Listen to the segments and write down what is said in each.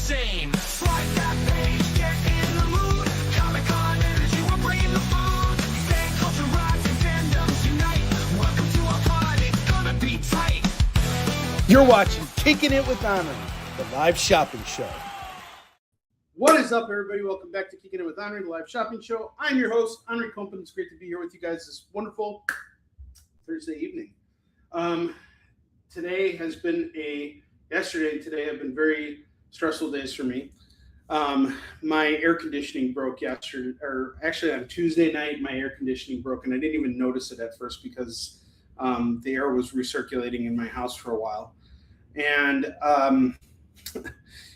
same. Swipe that page, get in the mood. Comic-Con energy, we're bringing the food. Fan culture rise and fandoms unite. Welcome to our party, it's gonna be tight. You're watching Kickin' It with Onrie, the live shopping show. What is up, everybody? Welcome back to Kickin' It with Onrie, the live shopping show. I'm your host, Onrie Compan. It's great to be here with you guys this wonderful Thursday evening. Today have been very stressful days for me. My air conditioning broke yesterday, or actually on Tuesday night, my air conditioning broke, and I didn't even notice it at first because the air was recirculating in my house for a while. And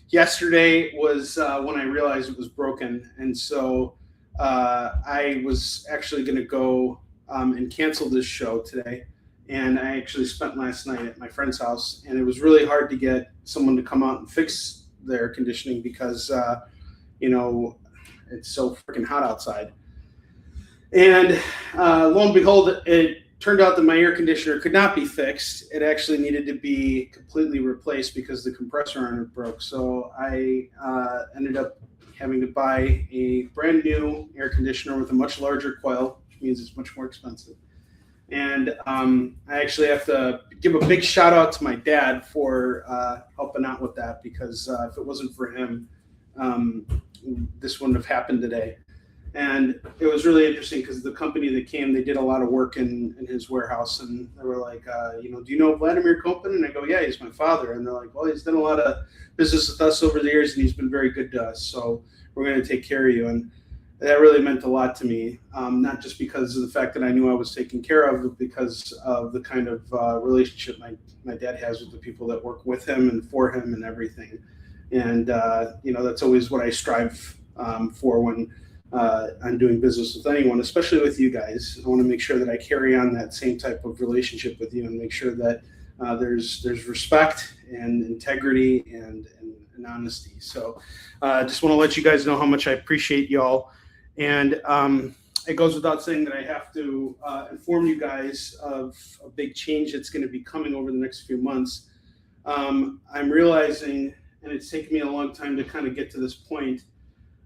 yesterday was when I realized it was broken, and so I was actually going to go and cancel this show today. And I actually spent last night at my friend's house, and it was really hard to get someone to come out and fix the air conditioning because, it's so freaking hot outside. And lo and behold, it turned out that my air conditioner could not be fixed. It actually needed to be completely replaced because the compressor on it broke. So I ended up having to buy a brand new air conditioner with a much larger coil, which means it's much more expensive. And I actually have to give a big shout out to my dad for helping out with that, because if it wasn't for him, this wouldn't have happened today. And it was really interesting because the company that came, they did a lot of work in his warehouse, and they were like, do you know Vladimir Kickin? And I go, yeah, he's my father. And they're like, well, he's done a lot of business with us over the years, and he's been very good to us. So we're going to take care of you. And that really meant a lot to me, not just because of the fact that I knew I was taken care of, but because of the kind of relationship my dad has with the people that work with him and for him and everything. And, that's always what I strive for when I'm doing business with anyone, especially with you guys. I want to make sure that I carry on that same type of relationship with you and make sure that there's respect and integrity and honesty. So I just want to let you guys know how much I appreciate y'all. And it goes without saying that I have to inform you guys of a big change that's going to be coming over the next few months. I'm realizing, and it's taken me a long time to kind of get to this point,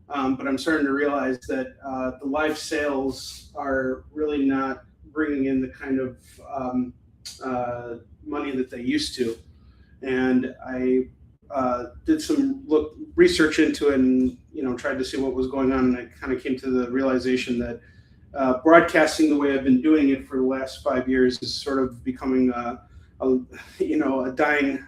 but I'm starting to realize that the live sales are really not bringing in the kind of money that they used to. And I did some research into it and tried to see what was going on, and I kind of came to the realization that broadcasting the way I've been doing it for the last 5 years is sort of becoming a dying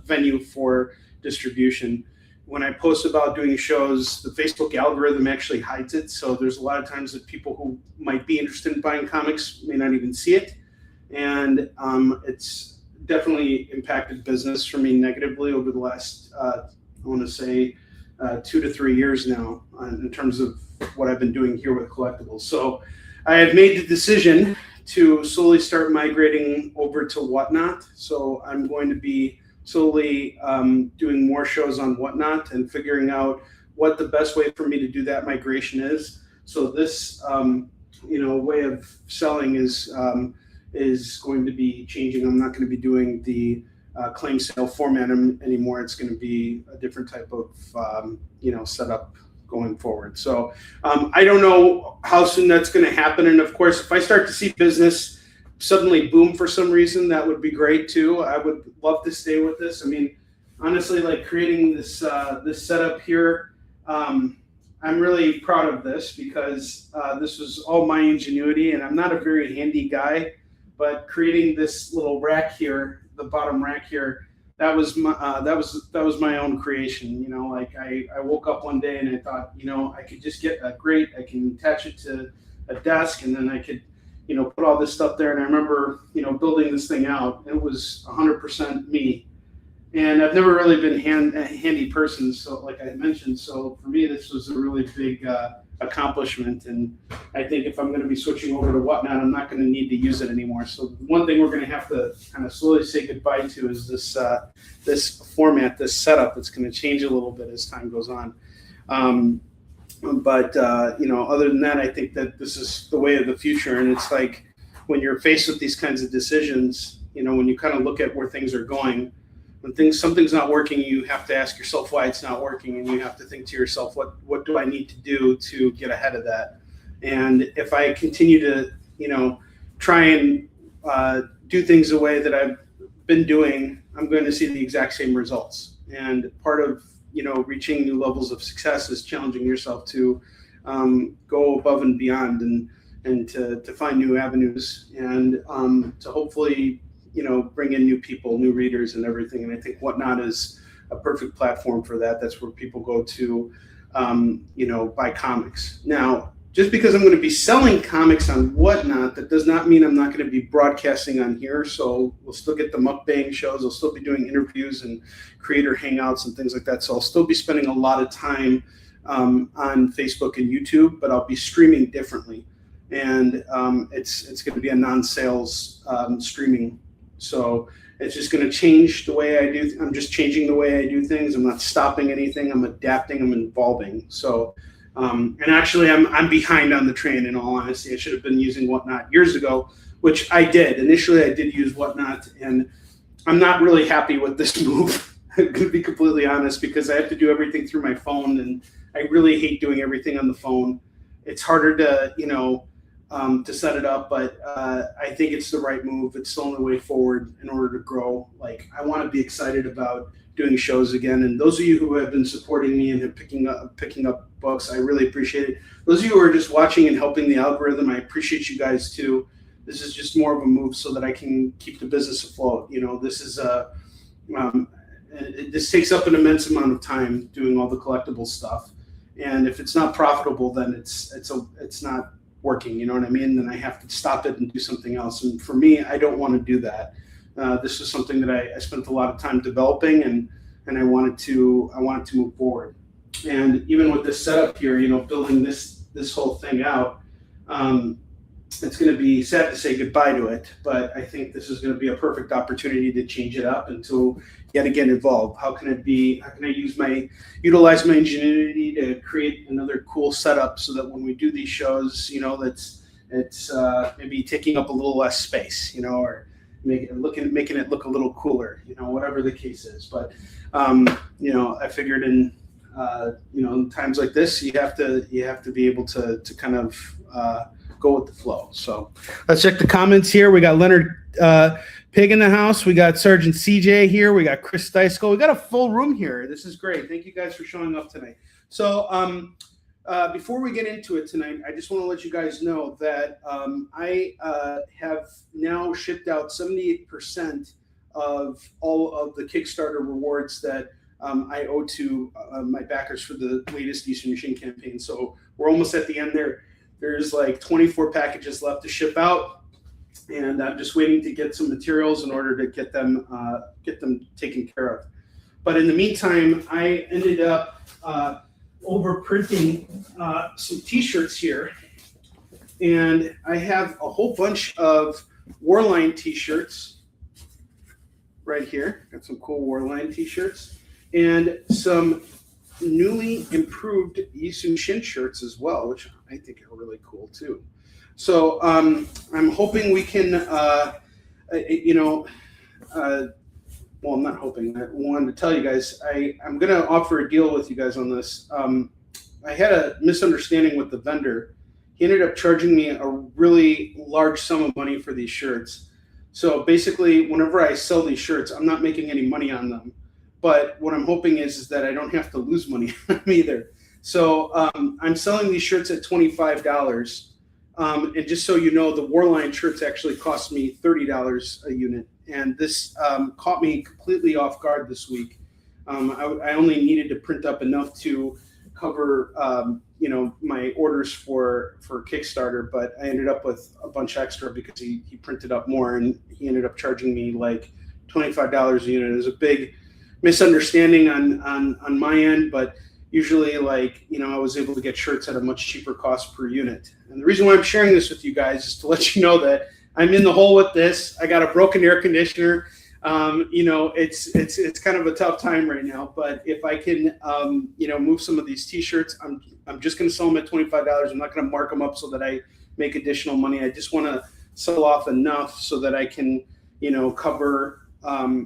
venue for distribution. When I post about doing shows, the Facebook algorithm actually hides it, so there's a lot of times that people who might be interested in buying comics may not even see it, and it's definitely impacted business for me negatively over the last, I want to say, 2 to 3 years now in terms of what I've been doing here with collectibles. So I have made the decision to slowly start migrating over to Whatnot. So I'm going to be slowly doing more shows on Whatnot and figuring out what the best way for me to do that migration is. So this, way of selling is going to be changing. I'm not going to be doing the claim sale format anymore. It's going to be a different type of, setup going forward. So I don't know how soon that's going to happen. And of course, if I start to see business suddenly boom for some reason, that would be great too. I would love to stay with this. I mean, honestly, like creating this setup here, I'm really proud of this because this was all my ingenuity, and I'm not a very handy guy. But creating this little rack here, the bottom rack here, that was my own creation. I woke up one day and I thought, I could just get a grate, I can attach it to a desk, and then I could, put all this stuff there. And I remember, building this thing out. It was 100% me. And I've never really been a handy person, so like I mentioned. So for me, this was a really big accomplishment. And I think if I'm going to be switching over to Whatnot, I'm not going to need to use it anymore. So one thing we're going to have to kind of slowly say goodbye to is this format, this setup. It's going to change a little bit as time goes on. But other than that, I think that this is the way of the future. And it's like when you're faced with these kinds of decisions, when you kind of look at where things are going, when something's not working, you have to ask yourself why it's not working, and you have to think to yourself, what do I need to do to get ahead of that? And if I continue to, try and do things the way that I've been doing, I'm going to see the exact same results. And part of, reaching new levels of success is challenging yourself to go above and beyond, and to find new avenues, and to hopefully, bring in new people, new readers and everything. And I think Whatnot is a perfect platform for that. That's where people go to, buy comics. Now, just because I'm going to be selling comics on Whatnot, that does not mean I'm not going to be broadcasting on here. So we'll still get the mukbang shows. I'll still be doing interviews and creator hangouts and things like that. So I'll still be spending a lot of time on Facebook and YouTube, but I'll be streaming differently. And it's going to be a non-sales streaming. So it's just going to change the way I do. I'm just changing the way I do things. I'm not stopping anything. I'm adapting. I'm evolving. So. And actually, I'm behind on the train, in all honesty. I should have been using Whatnot years ago, which I did. Initially, I did use Whatnot, and I'm not really happy with this move, to be completely honest, because I have to do everything through my phone, and I really hate doing everything on the phone. It's harder to, to set it up, but I think it's the right move. It's the only way forward in order to grow. Like, I want to be excited about doing shows again. And those of you who have been supporting me and have picking up books, I really appreciate it. Those of you who are just watching and helping the algorithm, I appreciate you guys too. This is just more of a move so that I can keep the business afloat. This is this takes up an immense amount of time doing all the collectible stuff. And if it's not profitable, then it's not working. You know what I mean? Then I have to stop it and do something else. And for me, I don't want to do that. This is something that I spent a lot of time developing, and I wanted to move forward. And even with this setup here, building this whole thing out, it's going to be sad to say goodbye to it, but I think this is going to be a perfect opportunity to change it up and to yet again evolve. How can I utilize my ingenuity to create another cool setup so that when we do these shows, it's maybe taking up a little less space, or making it look a little cooler, whatever the case is. But I figured in times like this, you have to be able to kind of go with the flow. So let's check the comments here. We got Leonard Pig in the house. We got Sergeant CJ here. We got Chris Deisko. We got a full room here. This is great. Thank you guys for showing up tonight. So before we get into it tonight, I just want to let you guys know that I have now shipped out 78% of all of the Kickstarter rewards that I owe to my backers for the latest YI SOON SHIN campaign. So we're almost at the end there. There's like 24 packages left to ship out, and I'm just waiting to get some materials in order to get them taken care of. But in the meantime, I ended up overprinting some t-shirts here, and I have a whole bunch of Warline t-shirts right here. Got some cool Warline t-shirts and some newly improved YI SOON SHIN shirts as well, which I think are really cool too. So I'm hoping we can, well, I'm not hoping. I wanted to tell you guys, I'm going to offer a deal with you guys on this. I had a misunderstanding with the vendor. He ended up charging me a really large sum of money for these shirts. So basically, whenever I sell these shirts, I'm not making any money on them. But what I'm hoping is that I don't have to lose money on them either. So I'm selling these shirts at $25. And just so you know, the Warline shirts actually cost me $30 a unit. And this caught me completely off guard this week. I only needed to print up enough to cover, my orders for Kickstarter, but I ended up with a bunch extra because he printed up more, and he ended up charging me like $25 a unit. It was a big misunderstanding on my end, but usually, I was able to get shirts at a much cheaper cost per unit. And the reason why I'm sharing this with you guys is to let you know that I'm in the hole with this. I got a broken air conditioner. It's kind of a tough time right now, but if I can, move some of these t-shirts, I'm just going to sell them at $25. I'm not going to mark them up so that I make additional money. I just want to sell off enough so that I can, cover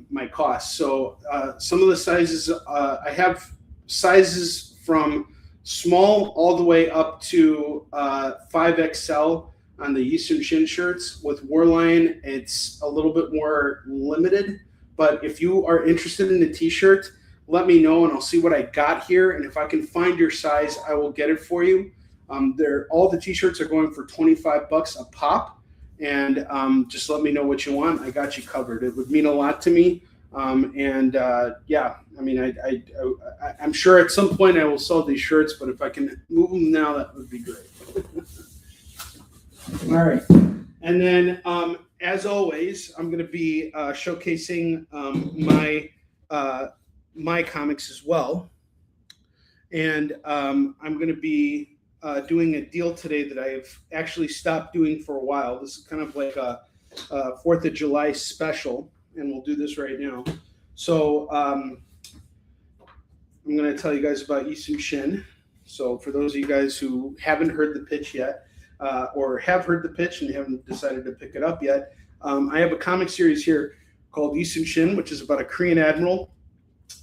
my costs. So some of the sizes, I have sizes from small all the way up to 5XL on the YI SOON SHIN shirts. With Warline, it's a little bit more limited, but if you are interested in a t-shirt, let me know and I'll see what I got here. And if I can find your size, I will get it for you. All the t-shirts are going for $25 a pop. And just let me know what you want. I got you covered. It would mean a lot to me. Yeah, I mean, I'm sure at some point I will sell these shirts, but if I can move them now, that would be great. All right. And then, as always, I'm going to be showcasing my comics as well. And I'm going to be doing a deal today that I've actually stopped doing for a while. This is kind of like a 4th of July special, and we'll do this right now. So I'm going to tell you guys about YI SOON SHIN. So for those of you guys who haven't heard the pitch yet, or have heard the pitch and haven't decided to pick it up yet, I have a comic series here called YI SOON SHIN, which is about a Korean admiral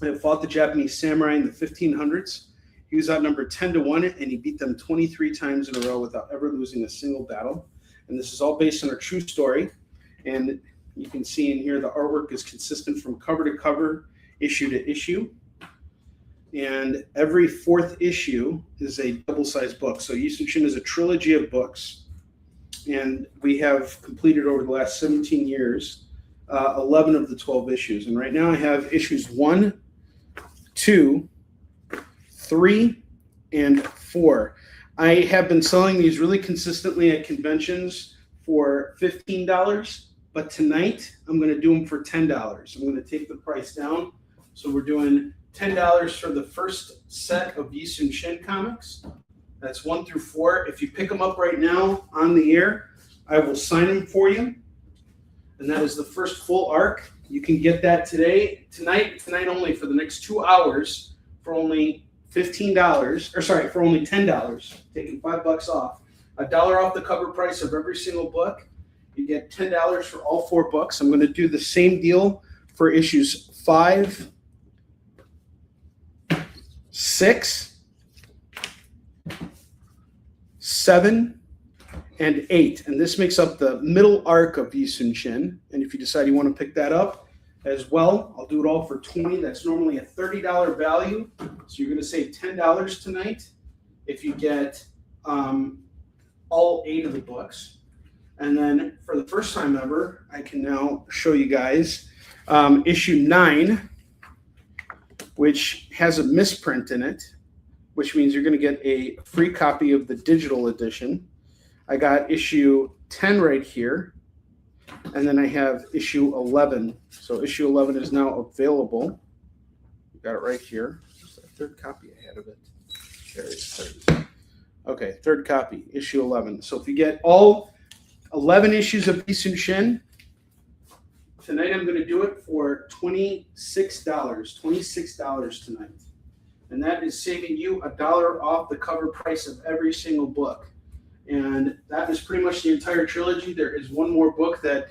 that fought the Japanese samurai in the 1500s. He was outnumbered 10-1, and he beat them 23 times in a row without ever losing a single battle. And this is all based on a true story. And you can see in here the artwork is consistent from cover to cover, issue to issue. And every 4th issue is a double-sized book. So YI SOON SHIN is a trilogy of books. And we have completed over the last 17 years 11 of the 12 issues. And right now I have issues 1, 2, 3, and 4. I have been selling these really consistently at conventions for $15, but tonight I'm going to do them for $10. I'm going to take the price down. So we're doing $10 for the first set of YI SOON SHIN comics. That's 1 through 4. If you pick them up right now on the air, I will sign them for you. And that is the first full arc. You can get that tonight only, for the next 2 hours, for only $15, or sorry, for only $10, taking $5 off. $1 off the cover price of every single book. You get $10 for all 4 books. I'm going to do the same deal for issues 5, 6, 7, and 8. And this makes up the middle arc of YI SOON SHIN. And if you decide you want to pick that up as well, I'll do it all for $20. That's normally a $30 value. So you're going to save $10 tonight if you get all 8 of the books. And then for the first time ever, I can now show you guys issue 9, which has a misprint in it, which means you're going to get a free copy of the digital edition. I got issue 10 right here. And then I have issue 11. So issue 11 is now available. Got it right here. There's a third copy I had of it. There it is. Okay, third copy, issue 11. So if you get all 11 issues of YI SOON SHIN, tonight I'm going to do it for $26. $26 tonight. And that is saving you $1 off the cover price of every single book. And that is pretty much the entire trilogy. There is one more book that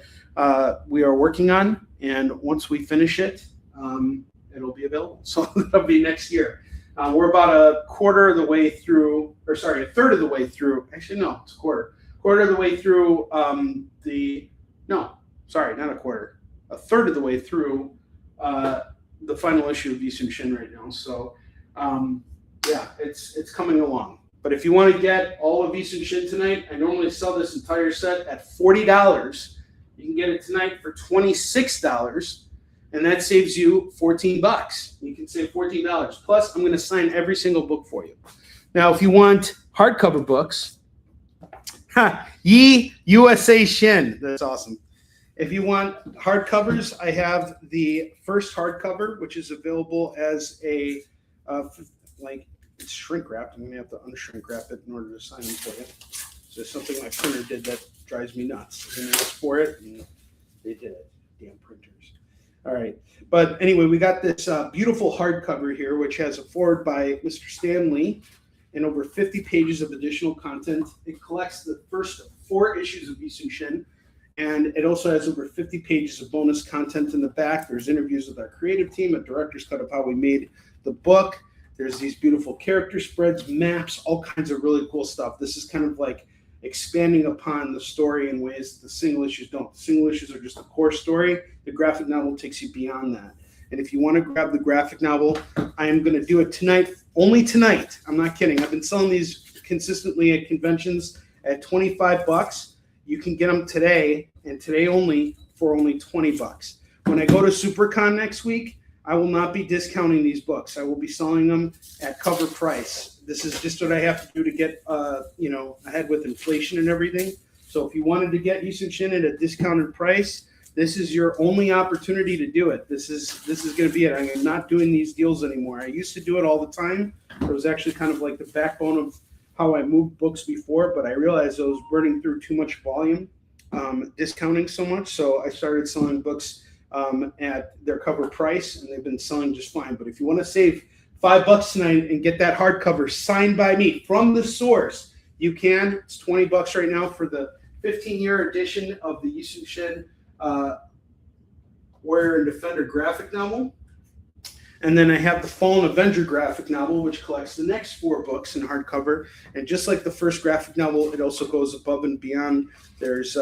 we are working on, and once we finish it, it'll be available. So that'll be next year. We're about a third of the way through. Actually, no, it's a quarter. Quarter of the way through a third of the way through the final issue of YI SOON SHIN right now. So yeah, it's coming along. But if you want to get all of YI SOON SHIN tonight, I normally sell this entire set at $40. You can get it tonight for $26, and that saves you $14. You can save $14. Plus, I'm going to sign every single book for you. Now, if you want hardcover books, YI SOON. That's awesome. If you want hardcovers, I have the first hardcover, which is available as a it's shrink wrapped. I'm going to have to unshrink wrap it in order to sign them for you. So there's something my printer did that drives me nuts. I didn't ask for it, and they did it. Damn printers. All right. But anyway, we got this beautiful hardcover here, which has a foreword by Mr. Stan Lee and over 50 pages of additional content. It collects the first 4 issues of YI SOON SHIN. And it also has over 50 pages of bonus content in the back. There's interviews with our creative team, a director's cut of how we made the book. There's these beautiful character spreads, maps, all kinds of really cool stuff. This is kind of like expanding upon the story in ways the single issues don't. The single issues are just a core story. The graphic novel takes you beyond that. And if you want to grab the graphic novel, I am going to do it tonight, only tonight. I'm not kidding. I've been selling these consistently at conventions at $25. You can get them today, and today only, for only $20. When I go to SuperCon next week, I will not be discounting these books. I will be selling them at cover price. This is just what I have to do to get, ahead with inflation and everything. So if you wanted to get YI SOON SHIN at a discounted price, this is your only opportunity to do it. This is going to be it. I am not doing these deals anymore. I used to do it all the time. It was actually kind of like the backbone of how I moved books before, but I realized I was burning through too much volume, discounting so much. So I started selling books at their cover price, and they've been selling just fine. But if you want to save $5 tonight and get that hardcover signed by me from the source, you can. It's $20 right now for the 15-year edition of the YI SOON SHIN Warrior and Defender graphic novel. And then I have the Fallen Avenger graphic novel, which collects the next 4 books in hardcover. And just like the first graphic novel, it also goes above and beyond. There's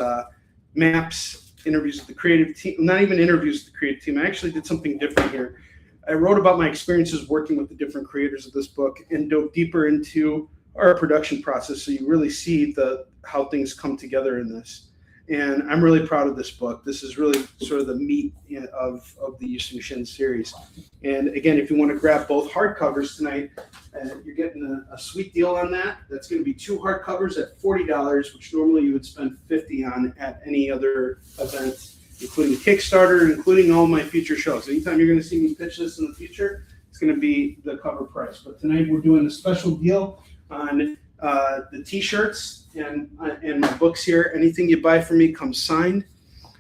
maps, interviews with the creative team. Not even interviews with the creative team. I actually did something different here. I wrote about my experiences working with the different creators of this book and dove deeper into our production process, so you really see how things come together in this. And I'm really proud of this book. This is really sort of the meat of the YI SOON SHIN series. And again, if you want to grab both hardcovers tonight, you're getting a sweet deal on that. That's going to be 2 hardcovers at $40, which normally you would spend $50 on at any other event, including Kickstarter, including all my future shows. Anytime you're going to see me pitch this in the future, it's going to be the cover price. But tonight we're doing a special deal on the T-shirts and my books here. Anything you buy from me comes signed.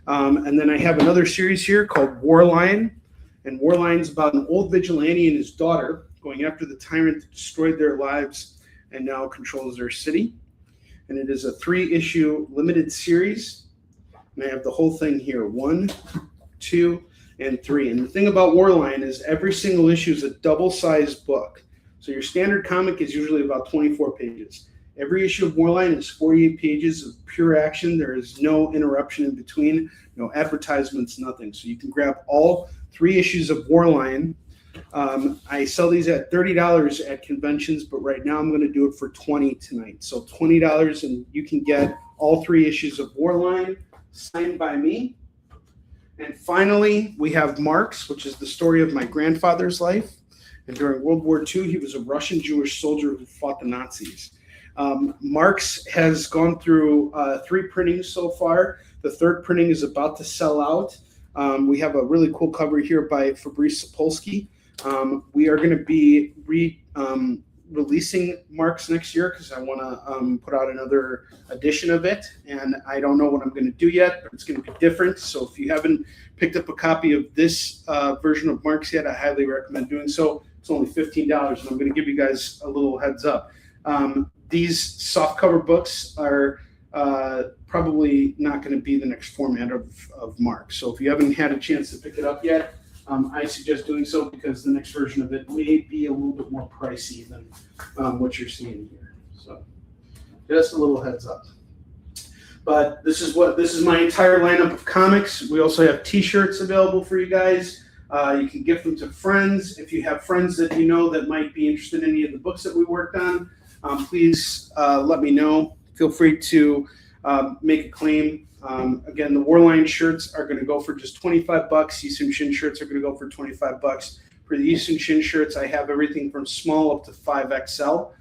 And then I have another series here called War Lion. And War Lion's about an old vigilante and his daughter going after the tyrant that destroyed their lives and now controls their city. And it is a 3-issue limited series. And I have the whole thing here, 1, 2, and 3. And the thing about War Lion is every single issue is a double-sized book. So your standard comic is usually about 24 pages. Every issue of War Lion is 48 pages of pure action. There is no interruption in between, no advertisements, nothing. So you can grab all 3 issues of War Lion. I sell these at $30 at conventions, but right now I'm going to do it for $20 tonight. So $20, and you can get all 3 issues of War Lion signed by me. And finally, we have Marx, which is the story of my grandfather's life. And during World War II, he was a Russian Jewish soldier who fought the Nazis. Marx has gone through 3 printings so far. The 3rd printing is about to sell out. We have a really cool cover here by Fabrice Sapolsky. We are going to be releasing Marx next year because I want to put out another edition of it. And I don't know what I'm going to do yet, but it's going to be different. So if you haven't picked up a copy of this version of Marx yet, I highly recommend doing so. It's only $15, and I'm going to give you guys a little heads up. These soft cover books are probably not going to be the next format of Marx. So if you haven't had a chance to pick it up yet, I suggest doing so because the next version of it may be a little bit more pricey than what you're seeing here. So just a little heads up. But this is my entire lineup of comics. We also have T-shirts available for you guys. You can gift them to friends. If you have friends that you know that might be interested in any of the books that we worked on, please let me know. Feel free to make a claim. Again, the War Lion shirts are going to go for just $25. YI SOON SHIN shirts are going to go for $25. For the YI SOON SHIN shirts, I have everything from small up to 5XL.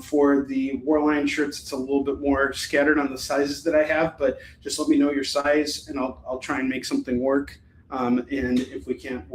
For the War Lion shirts, it's a little bit more scattered on the sizes that I have, but just let me know your size, and I'll try and make something work. And if we can't,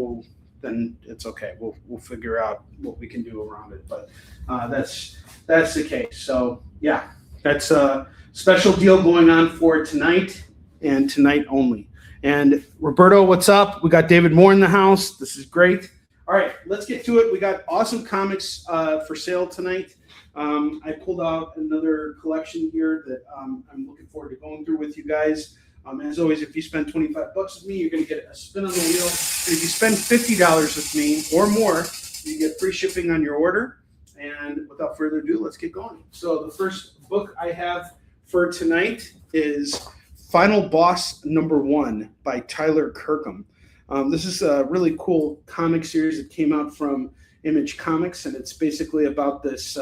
then it's okay. We'll figure out what we can do around it. But that's the case. So yeah, that's a special deal going on for tonight and tonight only. And Roberto, what's up? We got David Moore in the house. This is great. All right, let's get to it. We got awesome comics for sale tonight. I pulled out another collection here that I'm looking forward to going through with you guys. As always, if you spend 25 bucks with me, you're going to get a spin on the wheel. And if you spend $50 with me or more, you get free shipping on your order. And without further ado, let's get going. So the first book I have for tonight is Final Boss #1 by Tyler Kirkham. This is a really cool comic series that came out from Image Comics, and it's basically about this,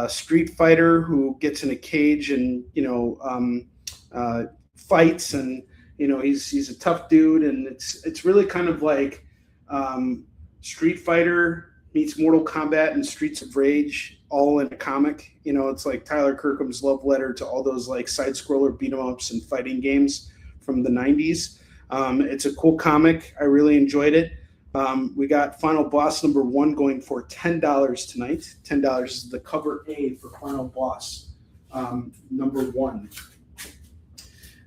street fighter who gets in a cage and, fights, and, he's a tough dude, and it's really kind of like Street Fighter meets Mortal Kombat and Streets of Rage all in a comic. It's like Tyler Kirkham's love letter to all those like side-scroller beat-em-ups and fighting games from the 90s. It's a cool comic. I really enjoyed it. We got Final Boss #1 going for $10 tonight. $10 is the cover A for Final Boss #1.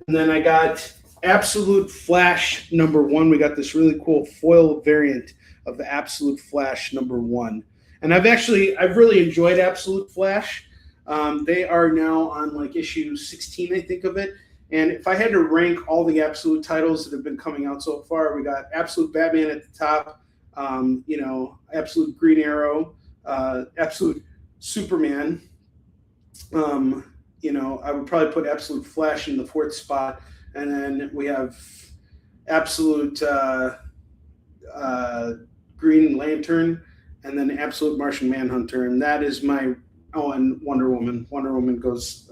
And then I got Absolute Flash #1. We got this really cool foil variant of the Absolute Flash #1. And I've really enjoyed Absolute Flash. They are now on like issue 16, I think, of it. And if I had to rank all the Absolute titles that have been coming out so far, we got Absolute Batman at the top, Absolute Green Arrow, Absolute Superman. I would probably put Absolute Flash in the 4th spot. And then we have Absolute Green Lantern, and then Absolute Martian Manhunter. And that is my... Oh, and Wonder Woman. Wonder Woman goes...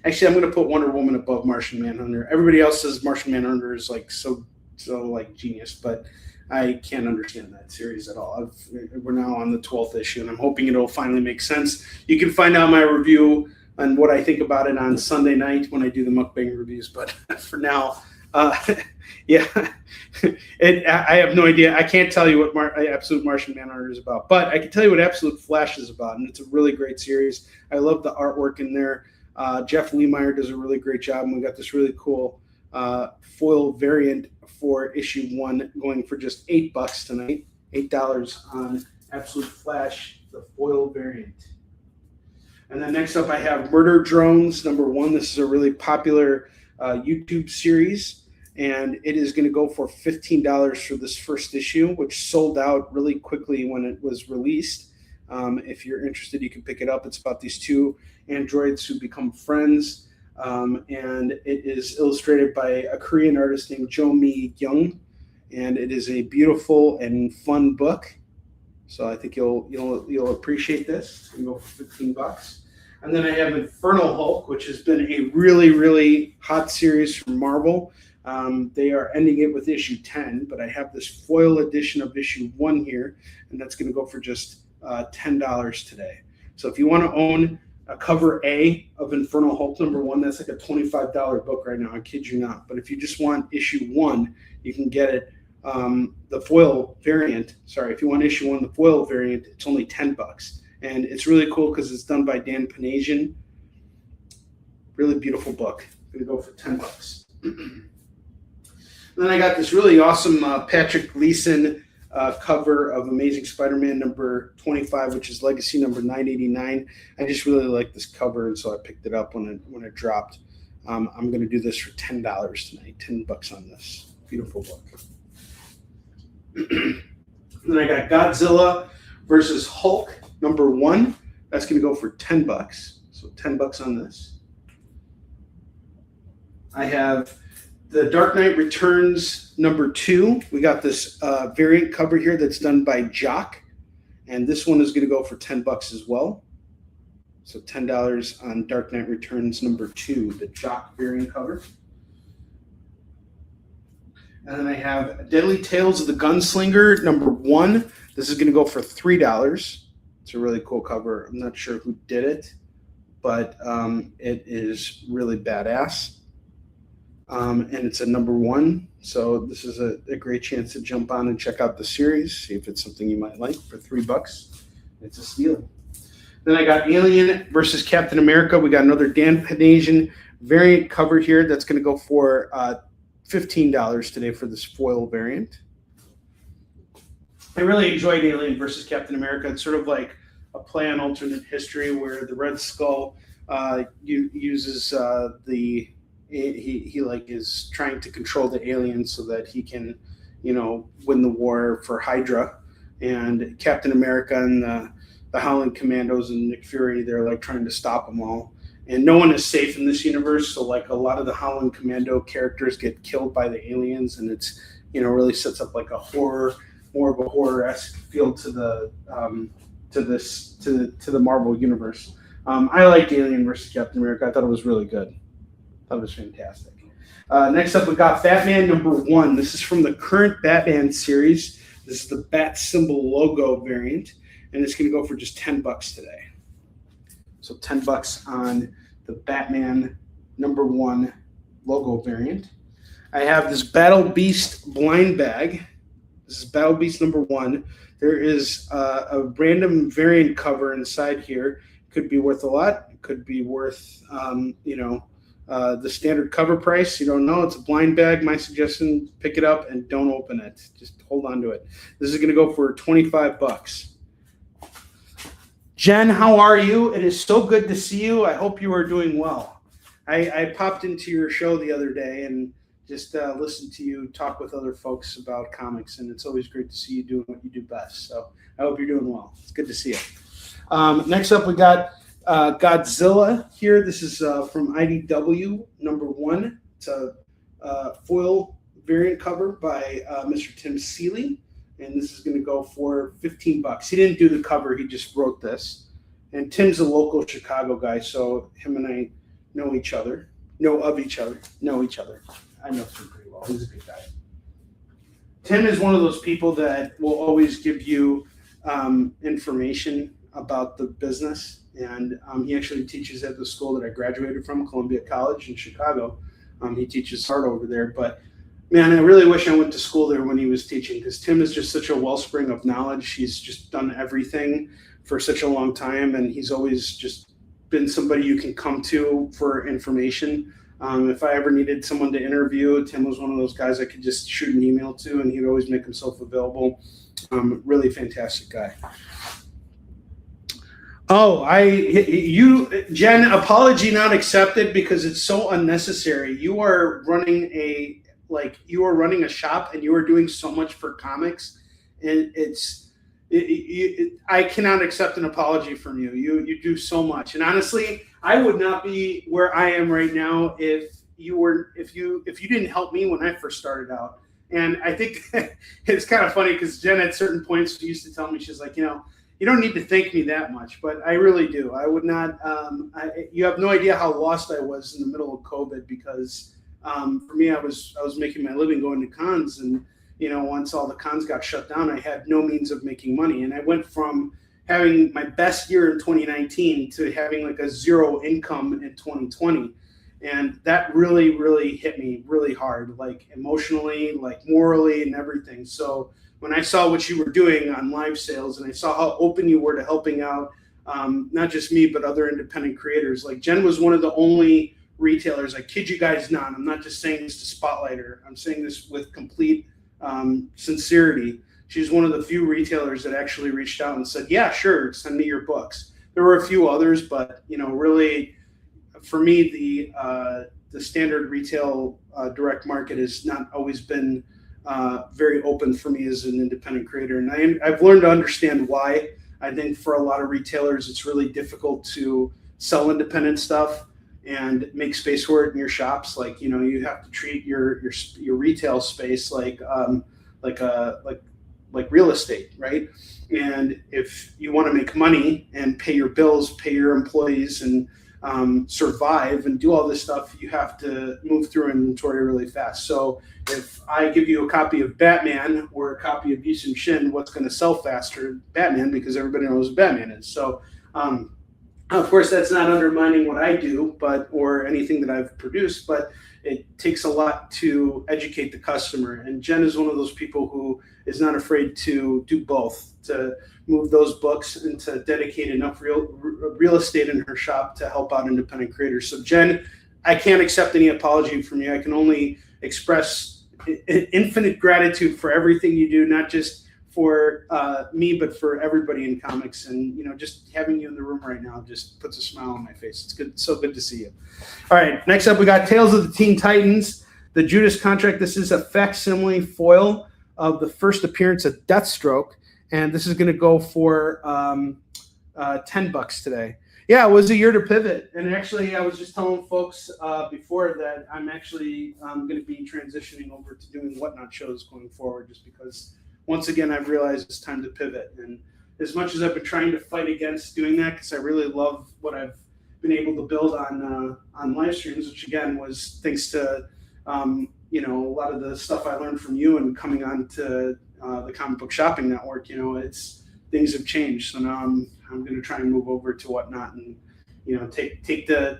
actually, I'm going to put Wonder Woman above Martian Manhunter. Everybody else says Martian Manhunter is like so like genius, but I can't understand that series at all. We're now on the 12th issue, and I'm hoping it'll finally make sense. You can find out my review and what I think about it on Sunday night when I do the mukbang reviews. But for now, yeah, I have no idea. I can't tell you what Absolute Martian Manhunter is about, but I can tell you what Absolute Flash is about, and it's a really great series. I love the artwork in there. Jeff Lemire does a really great job, and we got this really cool foil variant for issue 1 going for just $8 tonight. $8 on Absolute Flash, the foil variant. And then next up I have Murder Drones #1. This is a really popular YouTube series, and it is going to go for $15 for this first issue, which sold out really quickly when it was released. If you're interested, you can pick it up. It's about these two androids who become friends, and it is illustrated by a Korean artist named Jo Mi Young, and it is a beautiful and fun book. So I think you'll appreciate this. You go for $15. And then I have Infernal Hulk, which has been a really, really hot series from Marvel. They are ending it with issue 10, but I have this foil edition of issue 1 here, and that's going to go for just $10 today. So if you want to own a cover A of Infernal Hulk #1, that's like a $25 book right now. I kid you not. But if you just want issue 1, you can get it. The foil variant, if you want issue 1, the foil variant, it's only $10. And it's really cool because it's done by Dan Panasian. Really beautiful book. Gonna go for $10. Then I got this really awesome Patrick Gleason cover of Amazing Spider-Man #25, which is Legacy #989. I just really like this cover, and so I picked it up when it dropped. I'm going to do this for $10 tonight. $10 on this beautiful book. Then I got Godzilla versus Hulk #1. That's going to go for $10. So $10 on this. I have The Dark Knight Returns #2. We got this variant cover here that's done by Jock, and this one is going to go for $10 as well. So $10 on Dark Knight Returns #2, the Jock variant cover. And then I have Deadly Tales of the Gunslinger #1. This is going to go for $3. It's a really cool cover. I'm not sure who did it, but it is really badass. And it's a #1. So this is a great chance to jump on and check out the series, see if it's something you might like for $3. It's a steal. Then I got Alien versus Captain America. We got another Dan Panasian variant cover here that's going to go for $15 today for this foil variant. I really enjoyed Alien versus Captain America. It's sort of like a play on alternate history where the Red Skull uses the he like is trying to control the aliens so that he can, win the war for Hydra. And Captain America and the Howling Commandos and Nick Fury, they're like trying to stop them all. And no one is safe in this universe. So like a lot of the Howling Commando characters get killed by the aliens, and it's really sets up like a more of a horror-esque feel to the to the Marvel universe. I liked Alien versus Captain America. I thought it was really good. I thought it was fantastic. Next up, we got Batman #1. This is from the current Batman series. This is the bat symbol logo variant, and it's going to go for just $10 today. So $10 on the Batman #1 logo variant. I have this Battle Beast blind bag. This is Battle Beast #1. There is a random variant cover inside here. Could be worth a lot. It could be worth, the standard cover price. You don't know. It's a blind bag. My suggestion, pick it up and don't open it. Just hold on to it. This is going to go for $25. Jen, how are you? It is so good to see you. I hope you are doing well. I popped into your show the other day and just listened to you talk with other folks about comics, and it's always great to see you doing what you do best. So I hope you're doing well. It's good to see you. Next up, we got Godzilla here. This is from IDW #1. It's a foil variant cover by Mr. Tim Seeley, and this is going to go for $15. He didn't do the cover; he just wrote this. And Tim's a local Chicago guy, so him and I know each other. I know Tim pretty well. He's a good guy. Tim is one of those people that will always give you information about the business. And he actually teaches at the school that I graduated from, Columbia College in Chicago. He teaches art over there. But, man, I really wish I went to school there when he was teaching, because Tim is just such a wellspring of knowledge. He's just done everything for such a long time, and he's always just been somebody you can come to for information. If I ever needed someone to interview, Tim was one of those guys I could just shoot an email to, and he'd always make himself available. Really fantastic guy. Oh, Jen, apology not accepted because it's so unnecessary. You are running a shop and you are doing so much for comics, and I cannot accept an apology from you. You do so much, and honestly, I would not be where I am right now if you didn't help me when I first started out. And I think it's kind of funny because Jen at certain points used to tell me, she's like, you don't need to thank me that much, but I really do. I would not. You have no idea how lost I was in the middle of COVID because for me, I was making my living going to cons, and once all the cons got shut down, I had no means of making money, and I went from having my best year in 2019 to having like a zero income in 2020, and that really, really hit me really hard, like emotionally, like morally, and everything. So when I saw what you were doing on live sales, and I saw how open you were to helping out, not just me, but other independent creators, like Jen was one of the only retailers, I kid you guys not, I'm not just saying this to spotlight her, I'm saying this with complete sincerity. She's one of the few retailers that actually reached out and said, yeah, sure, send me your books. There were a few others, but really, for me, the standard retail direct market has not always been very open for me as an independent creator, and I've learned to understand why. I think for a lot of retailers, it's really difficult to sell independent stuff and make space for it in your shops. Like you have to treat your retail space like real estate, right? And if you want to make money and pay your bills, pay your employees, and survive and do all this stuff, you have to move through inventory really fast. So if I give you a copy of Batman or a copy of YI SOON SHIN, what's going to sell faster? Batman, because everybody knows what Batman is. So of course, that's not undermining what I do, or anything that I've produced, but it takes a lot to educate the customer. And Jen is one of those people who is not afraid to do both, to move those books and to dedicate enough real estate in her shop to help out independent creators. So Jen, I can't accept any apology from you. I can only express infinite gratitude for everything you do, not just for me, but for everybody in comics. And, you know, just having you in the room right now just puts a smile on my face. It's good. So good to see you. All right. Next up, we got Tales of the Teen Titans, the Judas Contract. This is a facsimile foil of the first appearance of Deathstroke. And this is going to go for $10 today. Yeah, it was a year to pivot. And actually, I was just telling folks before that I'm actually going to be transitioning over to doing Whatnot shows going forward, just because, once again, I've realized it's time to pivot. And as much as I've been trying to fight against doing that, because I really love what I've been able to build on live streams, which, again, was thanks to, you know, a lot of the stuff I learned from you and coming on to the Comic Book Shopping Network. You know, things have changed. So now I'm going to try and move over to Whatnot and, you know, take the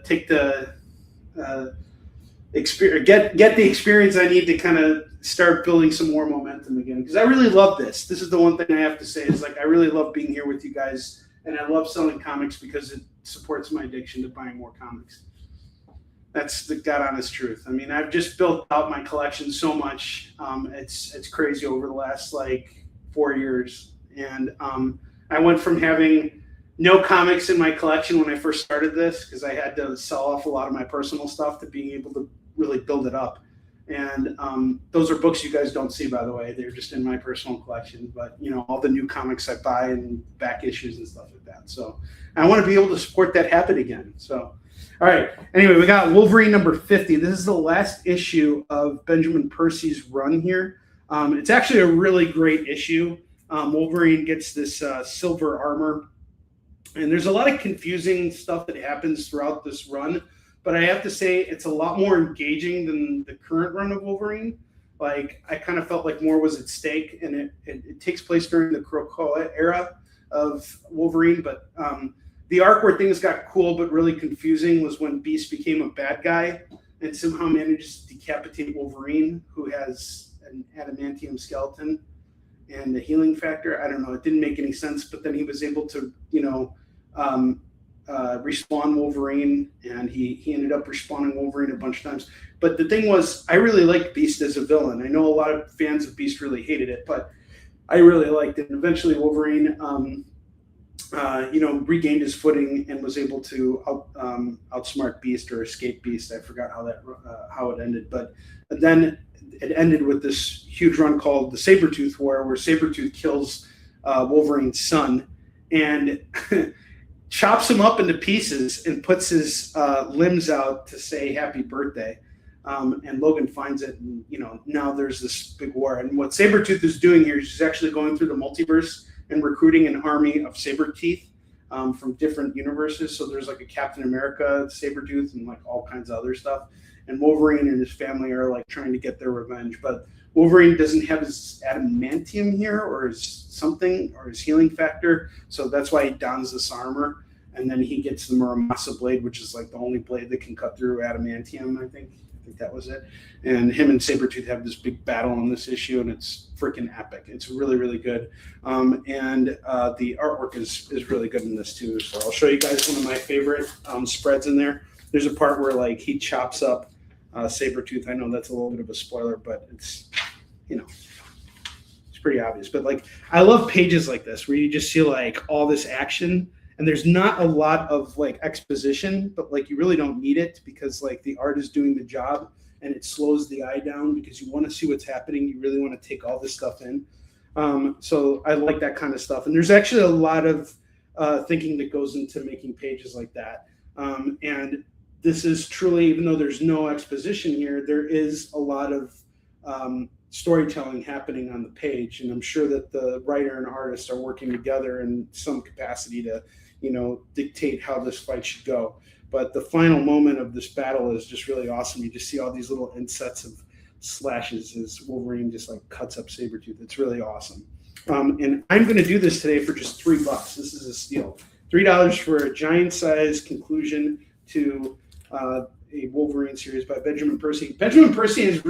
experience, get the experience I need to kind of start building some more momentum again. Because I really love this. This is the one thing I have to say is, like, I really love being here with you guys, and I love selling comics because it supports my addiction to buying more comics. That's the God honest truth. I mean, I've just built out my collection so much. It's crazy over the last like 4 years. And I went from having no comics in my collection when I first started this, because I had to sell off a lot of my personal stuff, to being able to really build it up. And those are books you guys don't see, by the way. They're just in my personal collection. But, you know, all the new comics I buy and back issues and stuff like that. So I want to be able to support that habit again. So, all right. Anyway, we got Wolverine number 50. This is the last issue of Benjamin Percy's run here. It's actually a really great issue. Wolverine gets this silver armor. And there's a lot of confusing stuff that happens throughout this run. But I have to say, it's a lot more engaging than the current run of Wolverine. Like, I kind of felt like more was at stake. And it takes place during the Krakoa era of Wolverine. But the arc where things got cool but really confusing was when Beast became a bad guy and somehow manages to decapitate Wolverine, who has an adamantium skeleton and the healing factor. I don't know. It didn't make any sense. But then he was able to, you know, respawn Wolverine, and he ended up respawning Wolverine a bunch of times. But the thing was, I really liked Beast as a villain. I know a lot of fans of Beast really hated it, but I really liked it. And eventually Wolverine, you know, regained his footing and was able to outsmart Beast, or escape Beast. I forgot how it ended. But then it ended with this huge run called the Sabretooth War, where Sabretooth kills Wolverine's son and chops him up into pieces and puts his limbs out to say happy birthday. And Logan finds it, and, you know, now there's this big war. And what Sabretooth is doing here is he's actually going through the multiverse and recruiting an army of Sabreteeth from different universes. So there's like a Captain America Sabretooth and like all kinds of other stuff. And Wolverine and his family are like trying to get their revenge. But Wolverine doesn't have his adamantium here, or his something, or his healing factor. So that's why he dons this armor. And then he gets the Muramasa blade, which is like the only blade that can cut through adamantium, I think that was it. And him and Sabretooth have this big battle in this issue, and it's freaking epic. It's really, really good. And the artwork is really good in this too. So I'll show you guys one of my favorite spreads in there. There's a part where like he chops up Sabretooth. I know that's a little bit of a spoiler, but it's, you know, it's pretty obvious. But like, I love pages like this where you just see like all this action, and there's not a lot of like exposition, but like you really don't need it, because like the art is doing the job, and it slows the eye down because you want to see what's happening. You really want to take all this stuff in. So I like that kind of stuff. And there's actually a lot of thinking that goes into making pages like that. And this is truly, even though there's no exposition here, there is a lot of storytelling happening on the page. And I'm sure that the writer and artist are working together in some capacity to, you know, dictate how this fight should go. But the final moment of this battle is just really awesome. You just see all these little insets of slashes as Wolverine just like cuts up Sabretooth. It's really awesome. And I'm going to do this today for just $3. This is a steal. $3 for a giant size conclusion to a Wolverine series by Benjamin Percy. Benjamin Percy is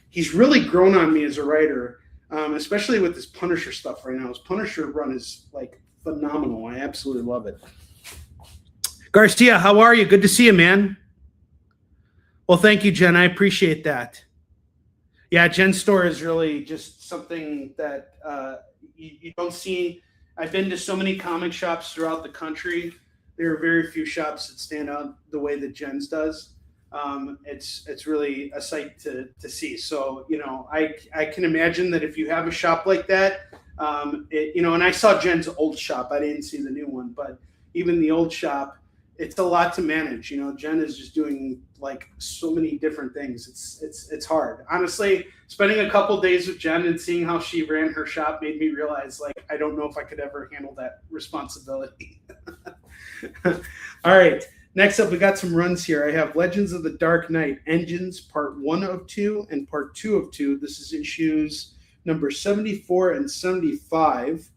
he's really grown on me as a writer, especially with this Punisher stuff right now. His Punisher run is like phenomenal. I absolutely love it. Garcia, how are you? Good to see you, man. Well, thank you, Jen. I appreciate that. Yeah, Jen's store is really just something that, you don't see. I've been to so many comic shops throughout the country. There are very few shops that stand out the way that Jen's does. It's really a sight to see. So, you know, I can imagine that if you have a shop like that, you know, and I saw Jen's old shop. I didn't see the new one, but even the old shop, it's a lot to manage. You know, Jen is just doing like so many different things. It's hard. Honestly, spending a couple days with Jen and seeing how she ran her shop made me realize, like, I don't know if I could ever handle that responsibility. All right. Next up, we got some runs here. I have Legends of the Dark Knight, Engines, Part 1 of 2 and Part 2 of 2. This is issues number 74 and 75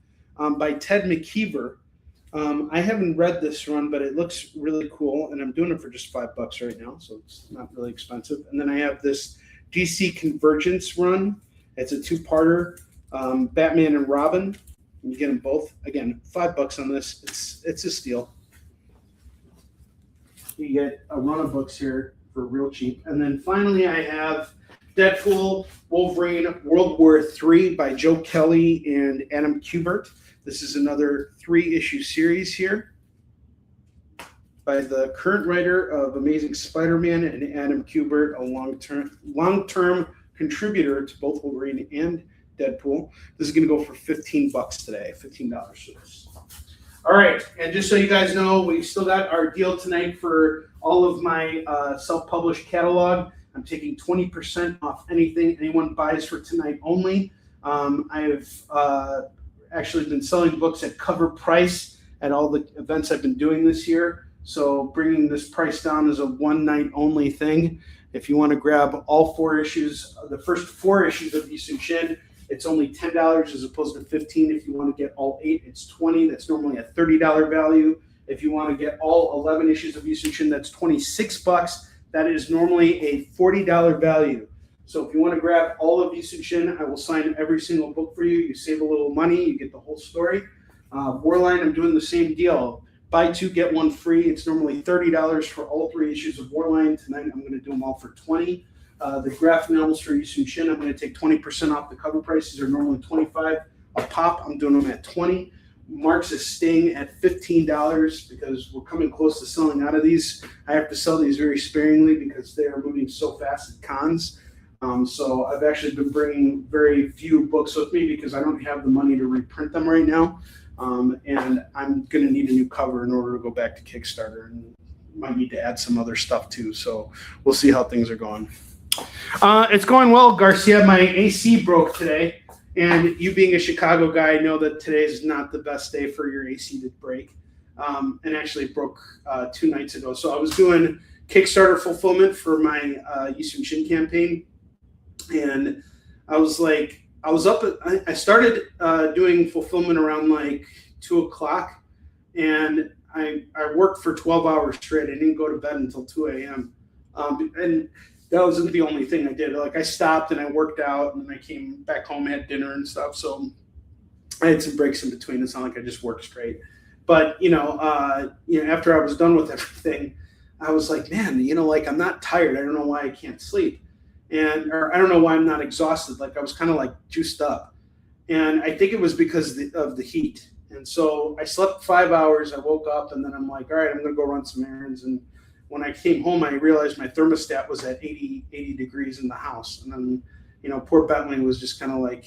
by Ted McKeever. I haven't read this run, but it looks really cool, and I'm doing it for just $5 right now, so it's not really expensive. And then I have this DC Convergence run. It's a two-parter, Batman and Robin. You get them both. Again, $5 on this. It's a steal. You get a run of books here for real cheap. And then finally, I have Deadpool, Wolverine, World War III by Joe Kelly and Adam Kubert. This is another 3-issue series here by the current writer of Amazing Spider-Man and Adam Kubert, a long-term contributor to both Wolverine and Deadpool. This is going to go for $15 today, $15 for this. All right, and just so you guys know, we still got our deal tonight for all of my self-published catalog. I'm taking 20% off anything anyone buys for tonight only. I've actually been selling books at cover price at all the events I've been doing this year. So bringing this price down is a one-night only thing. If you want to grab all 4 issues, the first 4 issues of YI SOON SHIN, it's only $10 as opposed to $15. If you want to get all 8, it's $20. That's normally a $30 value. If you want to get all 11 issues of YI SOON SHIN, that's $26. That is normally a $40 value. So if you want to grab all of YI SOON SHIN, I will sign every single book for you. You save a little money. You get the whole story. Warline, I'm doing the same deal. Buy 2, get 1 free. It's normally $30 for all 3 issues of Warline. Tonight, I'm going to do them all for $20. The graphic novels for YI SOON SHIN, I'm going to take 20% off the cover prices. Are normally $25 a pop. I'm doing them at $20. Marks is staying at $15 because we're coming close to selling out of these. I have to sell these very sparingly because they are moving so fast at cons. So I've actually been bringing very few books with me because I don't have the money to reprint them right now. And I'm going to need a new cover in order to go back to Kickstarter, and might need to add some other stuff too. So we'll see how things are going. It's going well, Garcia. My AC broke today, and you being a Chicago guy, know that today is not the best day for your AC to break. And actually it broke 2 nights ago. So I was doing Kickstarter fulfillment for my YI SOON SHIN campaign, and I started doing fulfillment around like 2 o'clock, and I worked for 12 hours straight. I didn't go to bed until 2 a.m. And that wasn't the only thing I did. Like, I stopped and I worked out, and then I came back home, had dinner and stuff. So I had some breaks in between. It's not like I just worked straight. But, after I was done with everything, I was like, man, like, I'm not tired. I don't know why I can't sleep. Or I don't know why I'm not exhausted. Like, I was kind of like juiced up. And I think it was because of the heat. And so I slept 5 hours. I woke up, and then I'm like, all right, I'm going to go run some errands. And when I came home, I realized my thermostat was at 80 degrees in the house. And then, poor Bentley was just kind of like,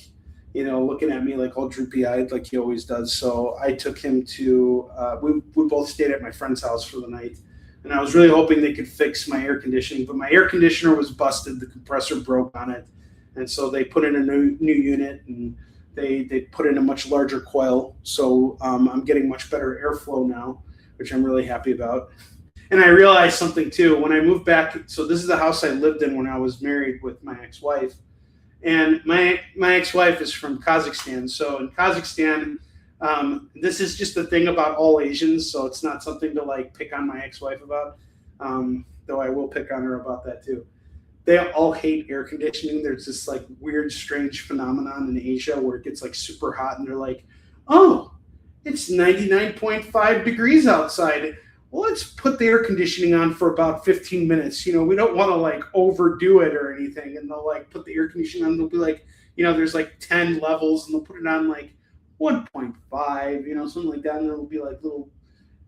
looking at me like all droopy-eyed like he always does. So I took him to, we both stayed at my friend's house for the night. And I was really hoping they could fix my air conditioning. But my air conditioner was busted. The compressor broke on it. And so they put in a new unit, and they put in a much larger coil. So I'm getting much better airflow now, which I'm really happy about. And I realized something too, when I moved back. So this is the house I lived in when I was married with my ex-wife. And my ex-wife is from Kazakhstan. So in Kazakhstan, this is just the thing about all Asians. So it's not something to like pick on my ex-wife about, though I will pick on her about that too. They all hate air conditioning. There's this like weird, strange phenomenon in Asia where it gets like super hot, and they're like, oh, it's 99.5 degrees outside. Well, let's put the air conditioning on for about 15 minutes. We don't want to like overdo it or anything. And they'll like put the air conditioning on. They'll be like, there's like 10 levels, and they'll put it on like 1.5, you know, something like that. And there'll be like little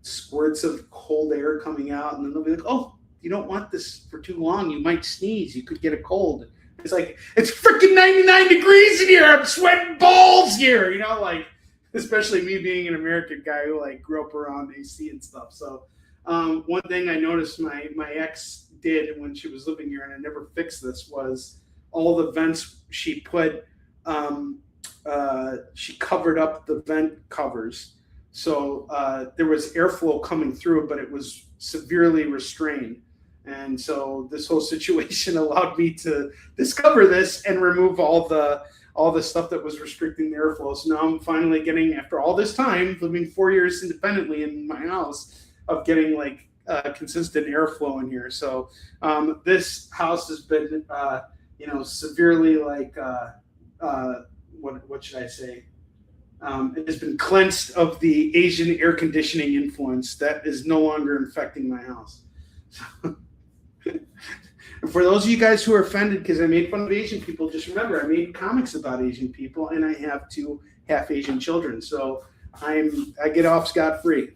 squirts of cold air coming out. And then they'll be like, oh, you don't want this for too long. You might sneeze. You could get a cold. It's like, it's freaking 99 degrees in here. I'm sweating balls here, you know, like, especially me being an American guy who like grew up around AC and stuff. So one thing I noticed my ex did when she was living here, and I never fixed this, was all the vents she put, she covered up the vent covers. So there was airflow coming through, but it was severely restrained. And so this whole situation allowed me to discover this and remove all the stuff that was restricting the airflow. So now I'm finally getting, after all this time, living 4 years independently in my house, of getting like consistent airflow in here. So this house has been, you know, severely like, what should I say? It has been cleansed of the Asian air conditioning influence that is no longer infecting my house. And for those of you guys who are offended because I made fun of Asian people, just remember I made comics about Asian people, and I have 2 half Asian children, so I get off scot-free.